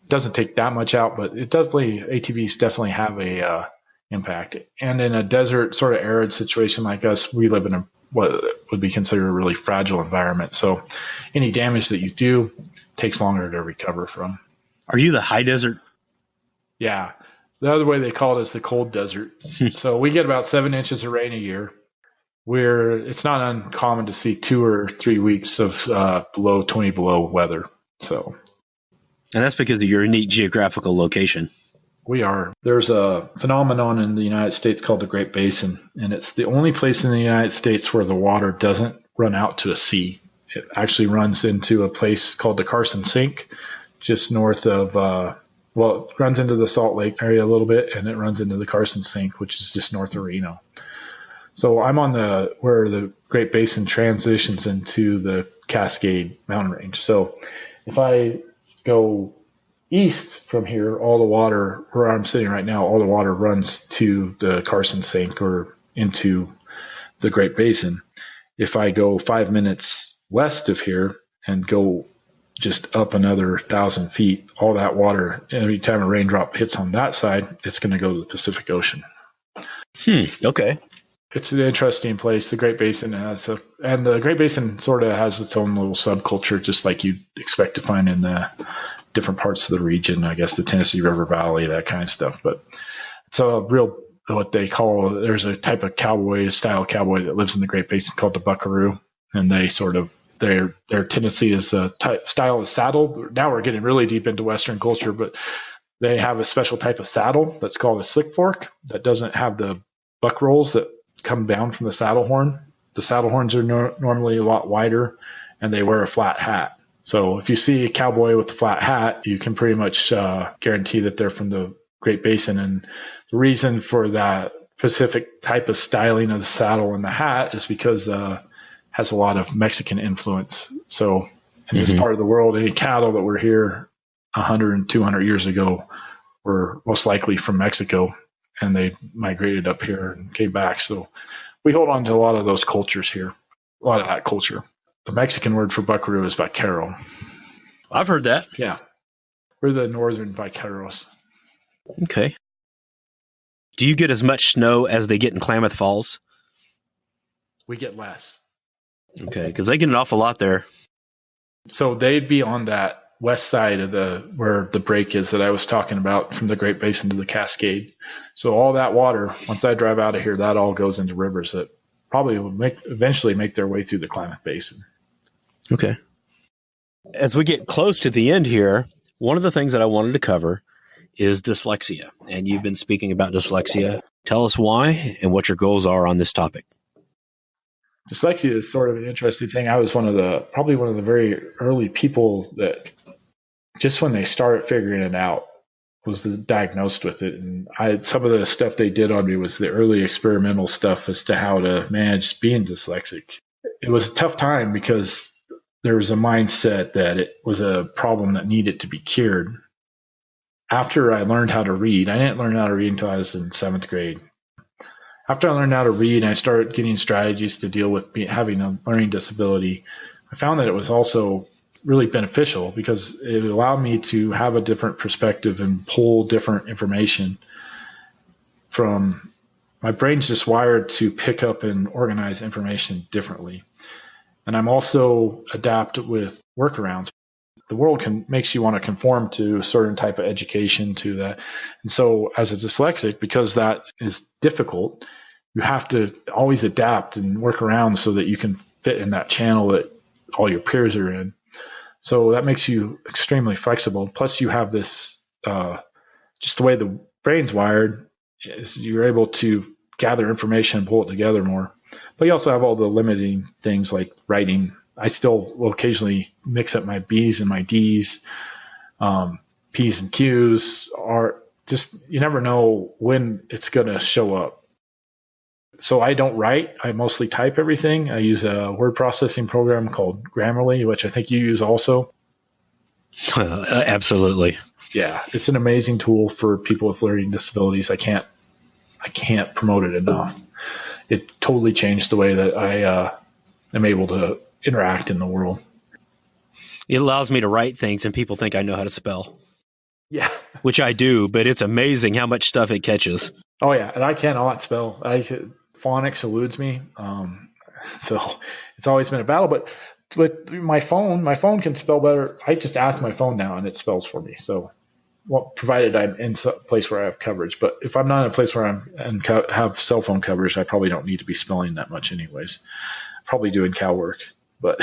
it doesn't take that much out, but it definitely ATVs definitely have a impact. And in a desert, sort of arid situation like us, we live in a what would be considered a really fragile environment. So any damage that you do takes longer to recover from. Are you the high desert? Yeah. The other way they call it is the cold desert. So we get about 7 inches of rain a year. It's not uncommon to see 2 or 3 weeks of below 20 below weather. So, and that's because of your unique geographical location. There's a phenomenon in the United States called the Great Basin, and it's the only place in the United States where the water doesn't run out to a sea. It actually runs into a place called the Carson Sink, just north of, it runs into the Salt Lake area a little bit, and it runs into the Carson Sink, which is just north of Reno. So I'm on where the Great Basin transitions into the Cascade Mountain Range. So if I go east from here, all the water, where I'm sitting right now, all the water runs to the Carson Sink or into the Great Basin. If I go 5 minutes west of here and go just up another 1,000 feet, all that water, every time a raindrop hits on that side, it's going to go to the Pacific Ocean. Okay. It's an interesting place. The Great Basin and the Great Basin sort of has its own little subculture, just like you'd expect to find in the different parts of the region. I guess the Tennessee River Valley, that kind of stuff. But it's a real, there's a type of style cowboy that lives in the Great Basin called the buckaroo, and they sort of their tendency is a style of saddle. Now we're getting really deep into Western culture, but they have a special type of saddle that's called a slick fork that doesn't have the buck rolls that come down from the saddle horn. The saddle horns are normally a lot wider, and they wear a flat hat. So if you see a cowboy with a flat hat, you can pretty much guarantee that they're from the Great Basin. And the reason for that specific type of styling of the saddle and the hat is because has a lot of Mexican influence. So in this part of the world, any cattle that were here 100 and 200 years ago were most likely from Mexico, and they migrated up here and came back. So we hold on to a lot of those cultures here, a lot of that culture. The Mexican word for buckaroo is vaquero. I've heard that. Yeah. We're the northern vaqueros. Okay. Do you get as much snow as they get in Klamath Falls? We get less. Okay, because they get an awful lot there. So they'd be on that west side of where the break is that I was talking about, from the Great Basin to the Cascade. So all that water, once I drive out of here, that all goes into rivers that probably will eventually make their way through the Klamath Basin. Okay. As we get close to the end here, one of the things that I wanted to cover is dyslexia. And you've been speaking about dyslexia. Tell us why and what your goals are on this topic. Dyslexia is sort of an interesting thing. I was probably one of the very early people that just when they started figuring it out was diagnosed with it. And some of the stuff they did on me was the early experimental stuff as to how to manage being dyslexic. It was a tough time because there was a mindset that it was a problem that needed to be cured. After I learned how to read, I didn't learn how to read until I was in 7th grade. After I learned how to read and I started getting strategies to deal with having a learning disability, I found that it was also really beneficial because it allowed me to have a different perspective and pull different information from my brain's just wired to pick up and organize information differently. And I'm also adept with workarounds. The world makes you want to conform to a certain type of education to that. And so as a dyslexic, because that is difficult, you have to always adapt and work around so that you can fit in that channel that all your peers are in. So that makes you extremely flexible. Plus you have this, just the way the brain's wired is you're able to gather information and pull it together more. But you also have all the limiting things like writing. I still will occasionally mix up my B's and my D's, P's and Q's. You never know when it's going to show up. So I don't write. I mostly type everything. I use a word processing program called Grammarly, which I think you use also. Absolutely. Yeah, it's an amazing tool for people with learning disabilities. I can't promote it enough. It totally changed the way that I am able to interact in the world. It allows me to write things and people think I know how to spell. Yeah. Which I do, but it's amazing how much stuff it catches. Oh, yeah. And I cannot spell. Phonics eludes me. So it's always been a battle. But with my phone can spell better. I just ask my phone now and it spells for me. So, well, provided I'm in a place where I have coverage. But if I'm not in a place where have cell phone coverage, I probably don't need to be spelling that much anyways. Probably doing cow work. But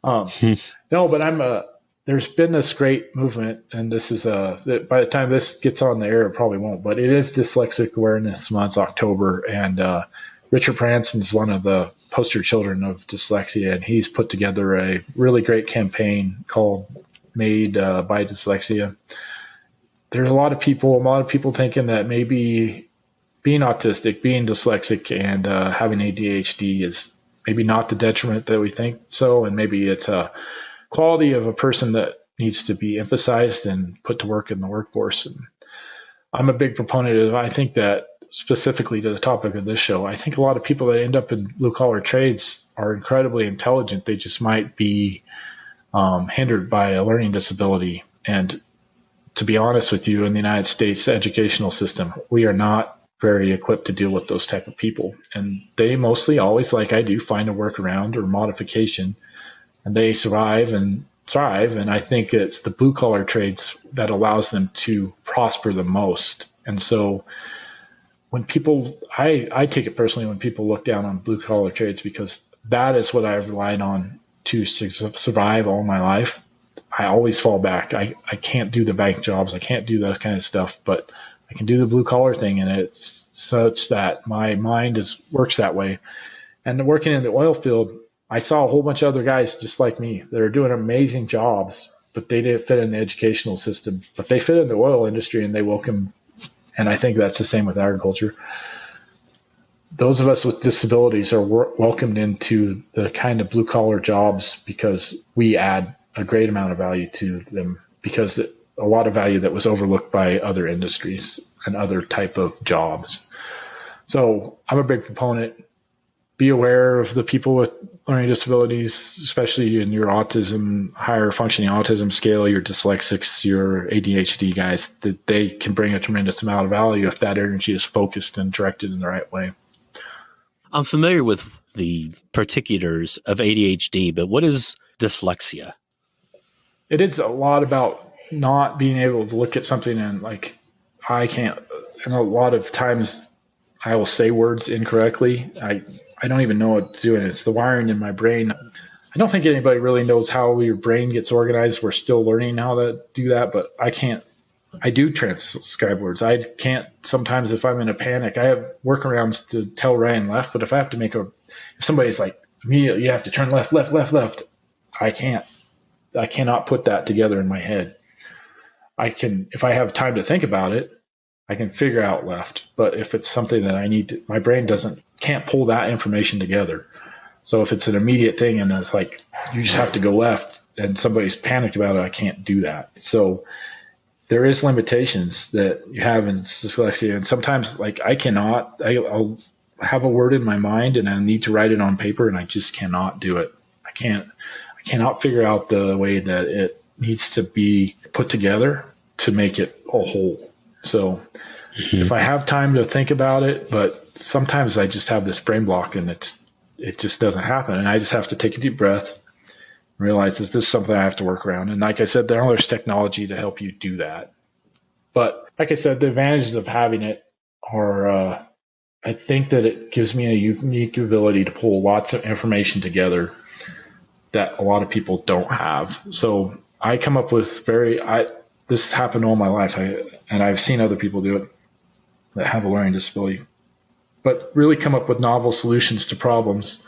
no, but there's been this great movement, and this is by the time this gets on the air, it probably won't, but it is Dyslexic Awareness Month, October, and Richard Branson is one of the poster children of dyslexia, and he's put together a really great campaign called Made by Dyslexia. There's a lot of people thinking that maybe being autistic, being dyslexic, and having ADHD is maybe not the detriment that we think so, and maybe it's a quality of a person that needs to be emphasized and put to work in the workforce. And I'm a big proponent of, I think that specifically to the topic of this show, I think a lot of people that end up in blue collar trades are incredibly intelligent. They just might be hindered by a learning disability. And to be honest with you, in the United States educational system, we are not very equipped to deal with those type of people. And they mostly always, like I do, find a workaround or modification, and they survive and thrive. And I think it's the blue collar trades that allows them to prosper the most. And so when people, I take it personally when people look down on blue collar trades, because that is what I've relied on to survive all my life. I always fall back. I can't do the bank jobs. I can't do that kind of stuff, but I can do the blue collar thing. And it's such that my mind works that way. And working in the oil field, I saw a whole bunch of other guys just like me that are doing amazing jobs, but they didn't fit in the educational system. But they fit in the oil industry and they welcome. And I think that's the same with agriculture. Those of us with disabilities are welcomed into the kind of blue collar jobs because we add a great amount of value to them, because a lot of value that was overlooked by other industries and other type of jobs. So I'm a big proponent. Be aware of the people with learning disabilities, especially in your autism, higher functioning autism scale, your dyslexics, your ADHD guys, that they can bring a tremendous amount of value if that energy is focused and directed in the right way. I'm familiar with the particulars of ADHD, but what is dyslexia? It is a lot about not being able to look at something and like, I can't, and a lot of times I will say words incorrectly. I don't even know what's doing it. It's the wiring in my brain. I don't think anybody really knows how your brain gets organized. We're still learning how to do that, but I do transcribe words. I can't, sometimes if I'm in a panic, I have workarounds to tell right and left, but if I have to if somebody's like, immediately you have to turn left, I can't. I cannot put that together in my head. If I have time to think about it, I can figure out left. But if it's something that my brain can't pull that information together. So if it's an immediate thing and it's like, you just have to go left and somebody's panicked about it, I can't do that. So there is limitations that you have in dyslexia. And sometimes like I'll have a word in my mind and I need to write it on paper and I just cannot do it. I cannot figure out the way that it needs to be put together to make it a whole. So if I have time to think about it, but sometimes I just have this brain block and it just doesn't happen. And I just have to take a deep breath and realize this is something I have to work around. And like I said, there's technology to help you do that. But like I said, the advantages of having it are, I think that it gives me a unique ability to pull lots of information together that a lot of people don't have. So I come up with this happened all my life, and I've seen other people do it that have a learning disability, but really come up with novel solutions to problems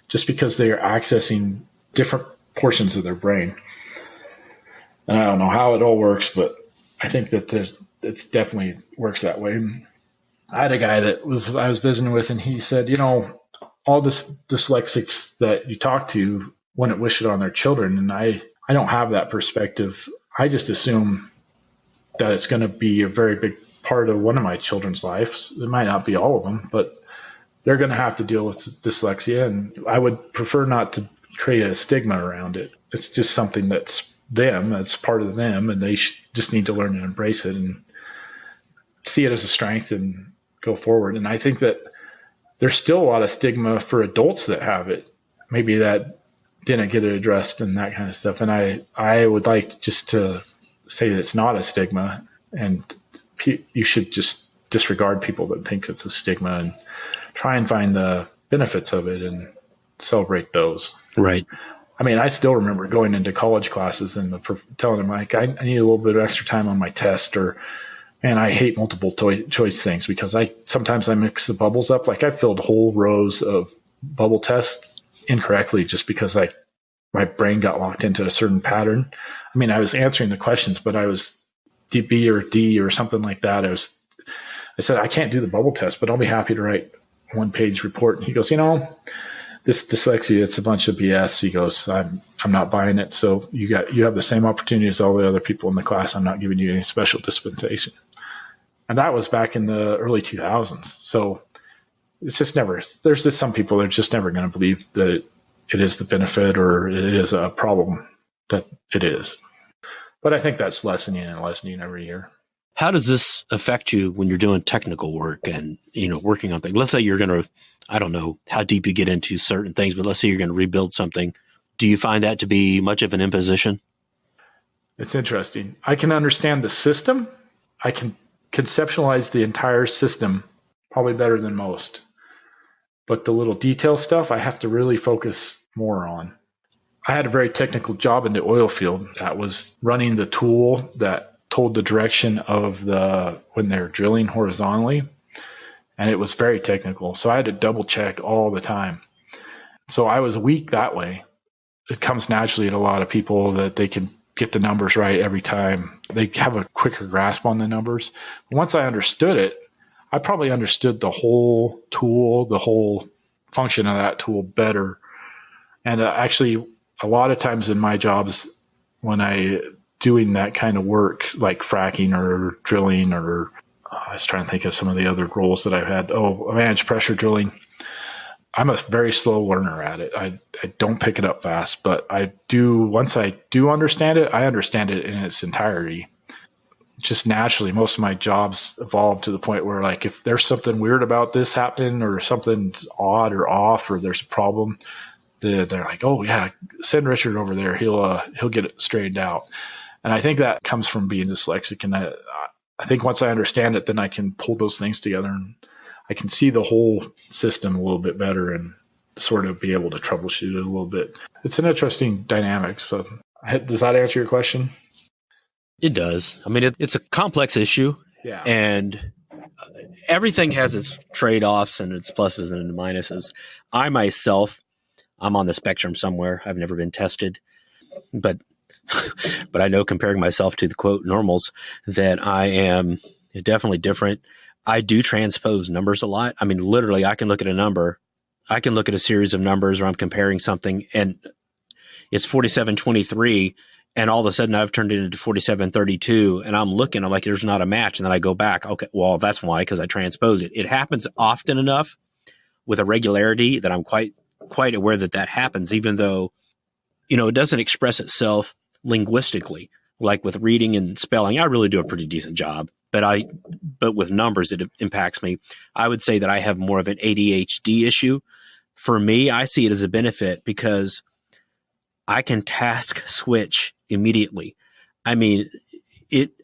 just because they are accessing different portions of their brain. And I don't know how it all works, but I think that it definitely works that way. I had a guy I was visiting with, and he said, all this dyslexics that you talk to wouldn't wish it on their children. And I don't have that perspective. I just assume that it's going to be a very big part of one of my children's lives. It might not be all of them, but they're going to have to deal with dyslexia. And I would prefer not to create a stigma around it. It's just something that's them, that's part of them, and they just need to learn and embrace it and see it as a strength and go forward. And I think that there's still a lot of stigma for adults that have it. Maybe that didn't get it addressed and that kind of stuff. And I would like just to say that it's not a stigma, and you should just disregard people that think it's a stigma and try and find the benefits of it and celebrate those. Right. I mean, I still remember going into college classes and telling them, like, I need a little bit of extra time on my test, or, man, I hate multiple choice things because sometimes I mix the bubbles up. Like, I filled whole rows of bubble tests incorrectly just because my brain got locked into a certain pattern. I mean, I was answering the questions, but I was B or D or something like that. I said, I can't do the bubble test, but I'll be happy to write one-page report. And he goes, this dyslexia, it's a bunch of BS. He goes, I'm not buying it. So you have the same opportunity as all the other people in the class. I'm not giving you any special dispensation. And that was back in the early 2000s. So it's just there's just some people that are just never going to believe that it is the benefit or it is a problem that it is. But I think that's lessening every year. How does this affect you when you're doing technical work and, working on things? Let's say you're going to, I don't know how deep you get into certain things, but let's say you're going to rebuild something. Do you find that to be much of an imposition? It's interesting. I can understand the system. I can conceptualize the entire system probably better than most. But the little detail stuff, I have to really focus more on. I had a very technical job in the oil field that was running the tool that told the direction of when they're drilling horizontally. And it was very technical. So I had to double check all the time. So I was weak that way. It comes naturally to a lot of people that they can get the numbers right every time. They have a quicker grasp on the numbers. Once I understood it, I probably understood the whole tool, the whole function of that tool better. And actually, a lot of times in my jobs, when I doing that kind of work, like fracking or drilling, or I was trying to think of some of the other roles that I've had. Managed pressure drilling. I'm a very slow learner at it. I don't pick it up fast, but once I do understand it, I understand it in its entirety. Just naturally, most of my jobs evolved to the point where, like, if there's something weird about this happening or something's odd or off or there's a problem, they're like, oh yeah, send Richard over there. He'll get it straightened out. And I think that comes from being dyslexic. And I think once I understand it, then I can pull those things together and I can see the whole system a little bit better and sort of be able to troubleshoot it a little bit. It's an interesting dynamic. So does that answer your question? It does. I mean, it's a complex issue. Yeah. And everything has its trade-offs and its pluses and minuses. I myself, I'm on the spectrum somewhere. I've never been tested, but I know, comparing myself to the quote normals, that I am definitely different. I do transpose numbers a lot. I mean, literally, I can look at a number. I can look at a series of numbers, or I'm comparing something, and it's 4723, and all of a sudden I've turned it into 4732, and I'm like, there's not a match. And then I go back. Okay, well, that's why, because I transpose it. It happens often enough with a regularity that I'm quite aware that happens, even though, it doesn't express itself linguistically. Like with reading and spelling, I really do a pretty decent job. But with numbers, it impacts me. I would say that I have more of an ADHD issue. For me, I see it as a benefit because I can task switch immediately. I mean,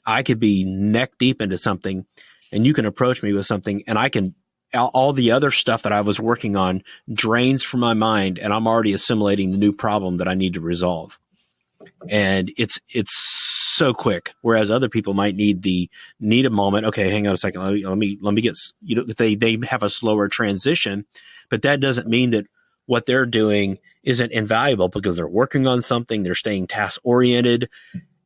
I could be neck deep into something and you can approach me with something and all the other stuff that I was working on drains from my mind and I'm already assimilating the new problem that I need to resolve. And it's so quick. Whereas other people might need a moment. Okay, hang on a second. Let me get, they have a slower transition, but that doesn't mean that what they're doing isn't invaluable because they're working on something. They're staying task oriented.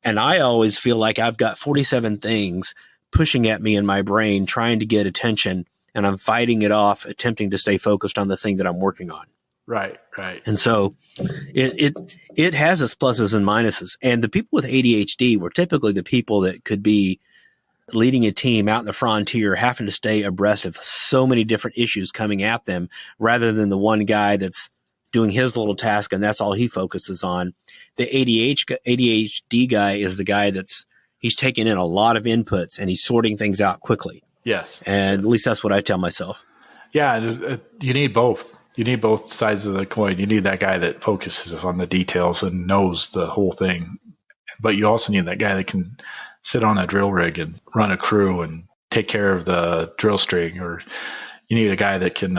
And I always feel like I've got 47 things pushing at me in my brain, trying to get attention, and I'm fighting it off, attempting to stay focused on the thing that I'm working on. Right. And so it has its pluses and minuses. And the people with ADHD were typically the people that could be leading a team out in the frontier, having to stay abreast of so many different issues coming at them, rather than the one guy that's doing his little task and that's all he focuses on. The ADHD guy is the guy he's taking in a lot of inputs and he's sorting things out quickly. Yes. And at least that's what I tell myself. Yeah, you need both. You need both sides of the coin. You need that guy that focuses on the details and knows the whole thing. But you also need that guy that can sit on a drill rig and run a crew and take care of the drill string. Or you need a guy that can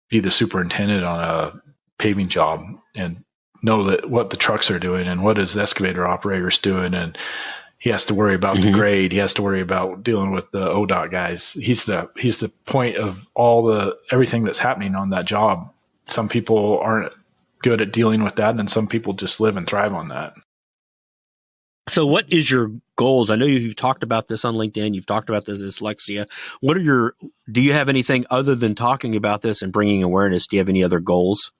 be the superintendent on a paving job and know that what the trucks are doing and what his excavator operator's doing. And he has to worry about the grade. He has to worry about dealing with the ODOT guys. He's the point of everything that's happening on that job. Some people aren't good at dealing with that, and some people just live and thrive on that. So what is your goals? I know you've talked about this on LinkedIn. You've talked about this dyslexia. Do you have anything other than talking about this and bringing awareness? Do you have any other goals?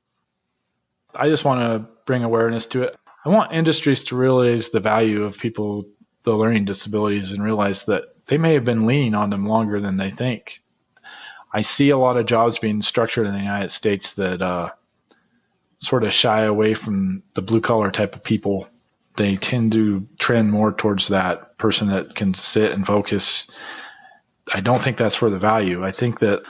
I just want to bring awareness to it. I want industries to realize the value of people, the learning disabilities, and realize that they may have been leaning on them longer than they think. I see a lot of jobs being structured in the United States that sort of shy away from the blue collar type of people. They tend to trend more towards that person that can sit and focus. I don't think that's where the value. I think that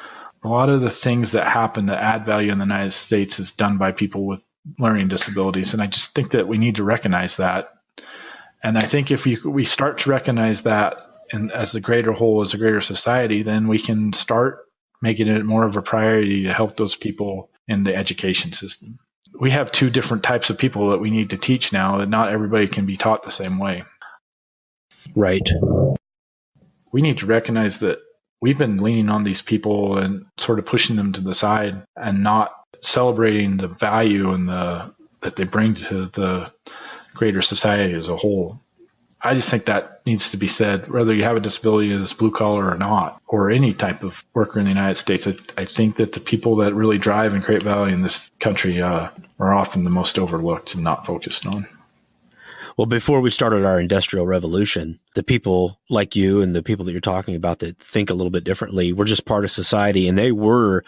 a lot of the things that happen that add value in the United States is done by people with learning disabilities. And I just think that we need to recognize that. And I think if we start to recognize that and as the greater whole, as a greater society, then we can start making it more of a priority to help those people in the education system. We have two different types of people that we need to teach now, and not everybody can be taught the same way. Right. We need to recognize that we've been leaning on these people and sort of pushing them to the side and not celebrating the value and that they bring to the greater society as a whole. I just think that needs to be said, whether you have a disability that's blue collar or not, or any type of worker in the United States. I think that the people that really drive and create value in this country are often the most overlooked and not focused on. Well, before we started our industrial revolution, the people like you and the people that you're talking about that think a little bit differently were just part of society, and they were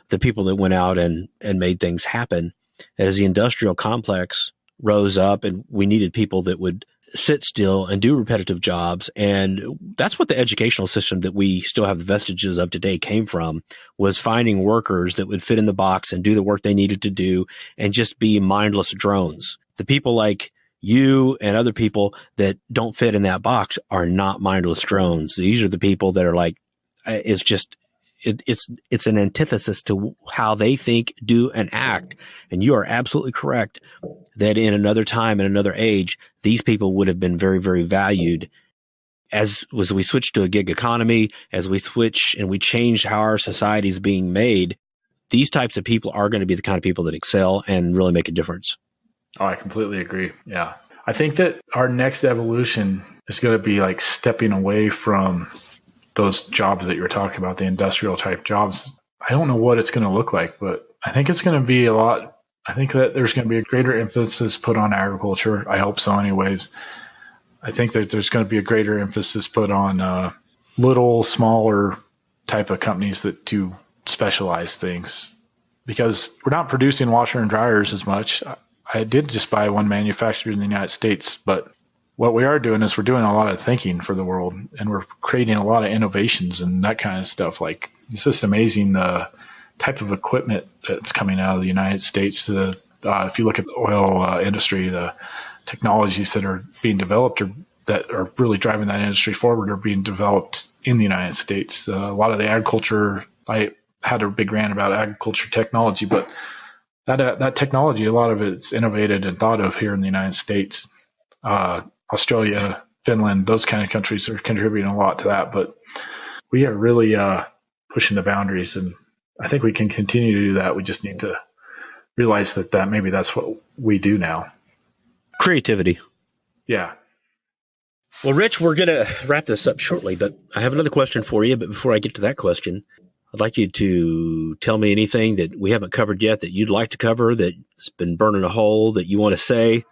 the people that went out and made things happen. As the industrial complex rose up and we needed people that would sit still and do repetitive jobs. And that's what the educational system that we still have the vestiges of today came from, was finding workers that would fit in the box and do the work they needed to do and just be mindless drones. The people like you and other people that don't fit in that box are not mindless drones. These are the people that are like, it's an antithesis to how they think, do, and act. And you are absolutely correct that in another time, in another age, these people would have been very, very valued. As we switch to a gig economy, as we switch and we change how our society is being made, these types of people are going to be the kind of people that excel and really make a difference. Oh, I completely agree. Yeah. I think that our next evolution is going to be like stepping away from those jobs that you're talking about, the industrial type jobs. I don't know what it's going to look like, but I think it's going to be a lot. I think that there's going to be a greater emphasis put on agriculture. I hope so anyways. I think that there's going to be a greater emphasis put on little, smaller type of companies that do specialized things, because we're not producing washer and dryers as much. I did just buy one manufactured in the United States, but what we are doing is we're doing a lot of thinking for the world, and we're creating a lot of innovations and that kind of stuff. Like, it's just amazing the type of equipment that's coming out of the United States. If you look at the oil industry, the technologies that are being developed that are really driving that industry forward are being developed in the United States. A lot of the agriculture, I had a big rant about agriculture technology, but that technology, a lot of it's innovated and thought of here in the United States. Australia, Finland, those kind of countries are contributing a lot to that, but we are really pushing the boundaries, and I think we can continue to do that. We just need to realize that maybe that's what we do now. Creativity. Yeah. Well, Rich, we're going to wrap this up shortly, but I have another question for you. But before I get to that question, I'd like you to tell me anything that we haven't covered yet that you'd like to cover, that's been burning a hole, that you want to say.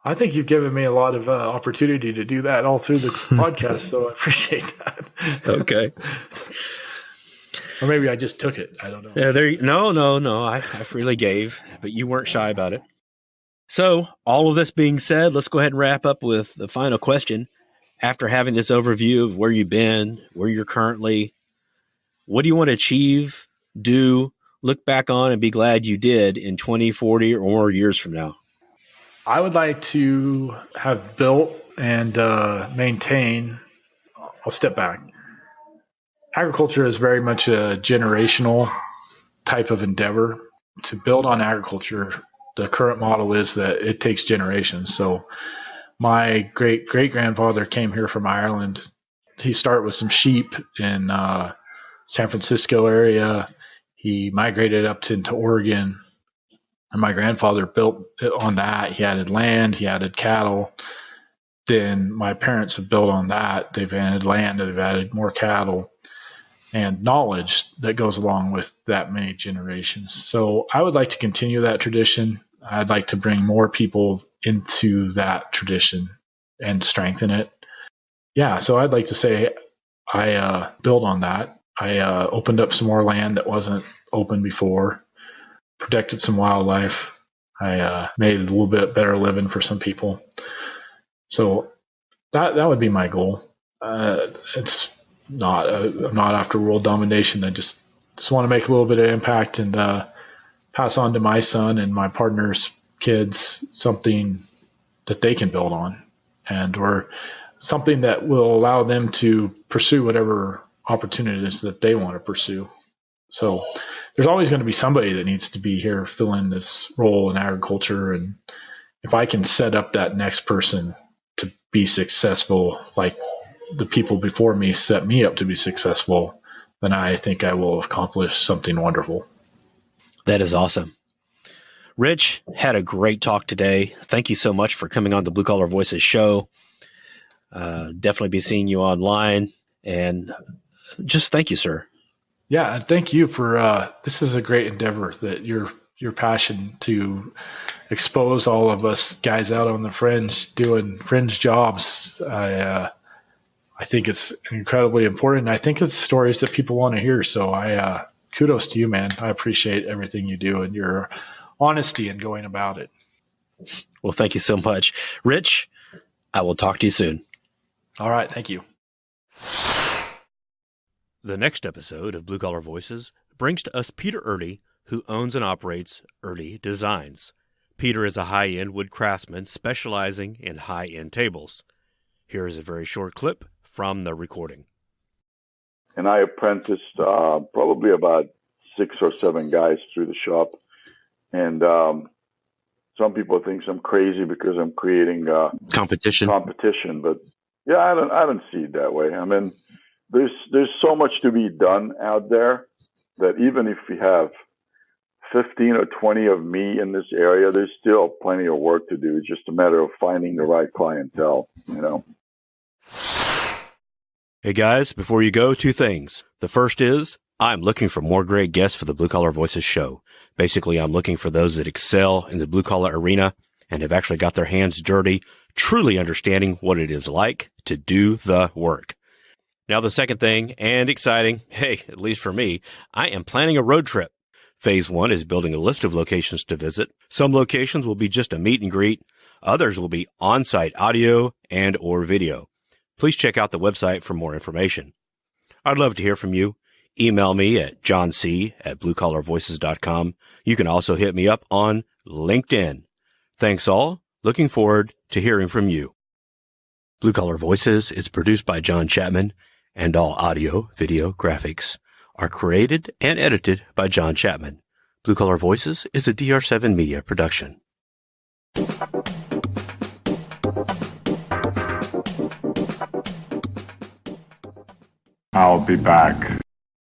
I think you've given me a lot of opportunity to do that all through the podcast, so I appreciate that. Okay. Or maybe I just took it. I don't know. Yeah, no. I freely gave, but you weren't shy about it. So, all of this being said, let's go ahead and wrap up with the final question. After having this overview of where you've been, where you're currently, what do you want to achieve, do, look back on, and be glad you did in 20, 40, or more years from now? I would like to have built and maintain. I'll step back. Agriculture is very much a generational type of endeavor. To build on agriculture, the current model is that it takes generations. So my great-great-grandfather came here from Ireland. He started with some sheep in San Francisco area. He migrated up into Oregon. And my grandfather built on that. He added land. He added cattle. Then my parents have built on that. They've added land. They've added more cattle and knowledge that goes along with that many generations. So I would like to continue that tradition. I'd like to bring more people into that tradition and strengthen it. Yeah, so I'd like to say I build on that. I opened up some more land that wasn't open before, protected some wildlife. I made a little bit better living for some people. So that would be my goal. It's not I'm not after world domination. I just want to make a little bit of impact and pass on to my son and my partner's kids something that they can build on, and or something that will allow them to pursue whatever opportunities that they want to pursue. So there's always going to be somebody that needs to be here filling this role in agriculture, and if I can set up that next person to be successful like the people before me set me up to be successful, then I think I will accomplish something wonderful. That is awesome. Rich, had a great talk today. Thank you so much for coming on the Blue Collar Voices show. Definitely be seeing you online, and just thank you, sir. Yeah, and thank you for this is a great endeavor that your passion to expose all of us guys out on the fringe doing fringe jobs. I think it's incredibly important. I think it's stories that people want to hear. So I kudos to you, man. I appreciate everything you do and your honesty in going about it. Well, thank you so much. Rich, I will talk to you soon. All right. Thank you. The next episode of Blue Collar Voices brings to us Peter Early, who owns and operates Early Designs. Peter is a high-end wood craftsman specializing in high-end tables. Here is a very short clip from the recording. And I apprenticed probably about 6 or 7 guys through the shop. And some people think I'm crazy because I'm creating competition. But yeah, I don't see it that way. I mean, there's so much to be done out there that even if we have 15 or 20 of me in this area, there's still plenty of work to do. It's just a matter of finding the right clientele, you know. Hey guys, before you go, 2 things. The first is I'm looking for more great guests for the Blue Collar Voices show. Basically, I'm looking for those that excel in the blue collar arena and have actually got their hands dirty, truly understanding what it is like to do the work. Now, the second thing, and exciting, hey, at least for me, I am planning a road trip. Phase 1 is building a list of locations to visit. Some locations will be just a meet and greet. Others will be on-site audio and or video. Please check out the website for more information. I'd love to hear from you. Email me at johnc@bluecollarvoices.com. You can also hit me up on LinkedIn. Thanks all. Looking forward to hearing from you. Blue Collar Voices is produced by John Chapman, and all audio, video, graphics are created and edited by John Chapman. Blue Collar Voices is a DR7 Media production. I'll be back.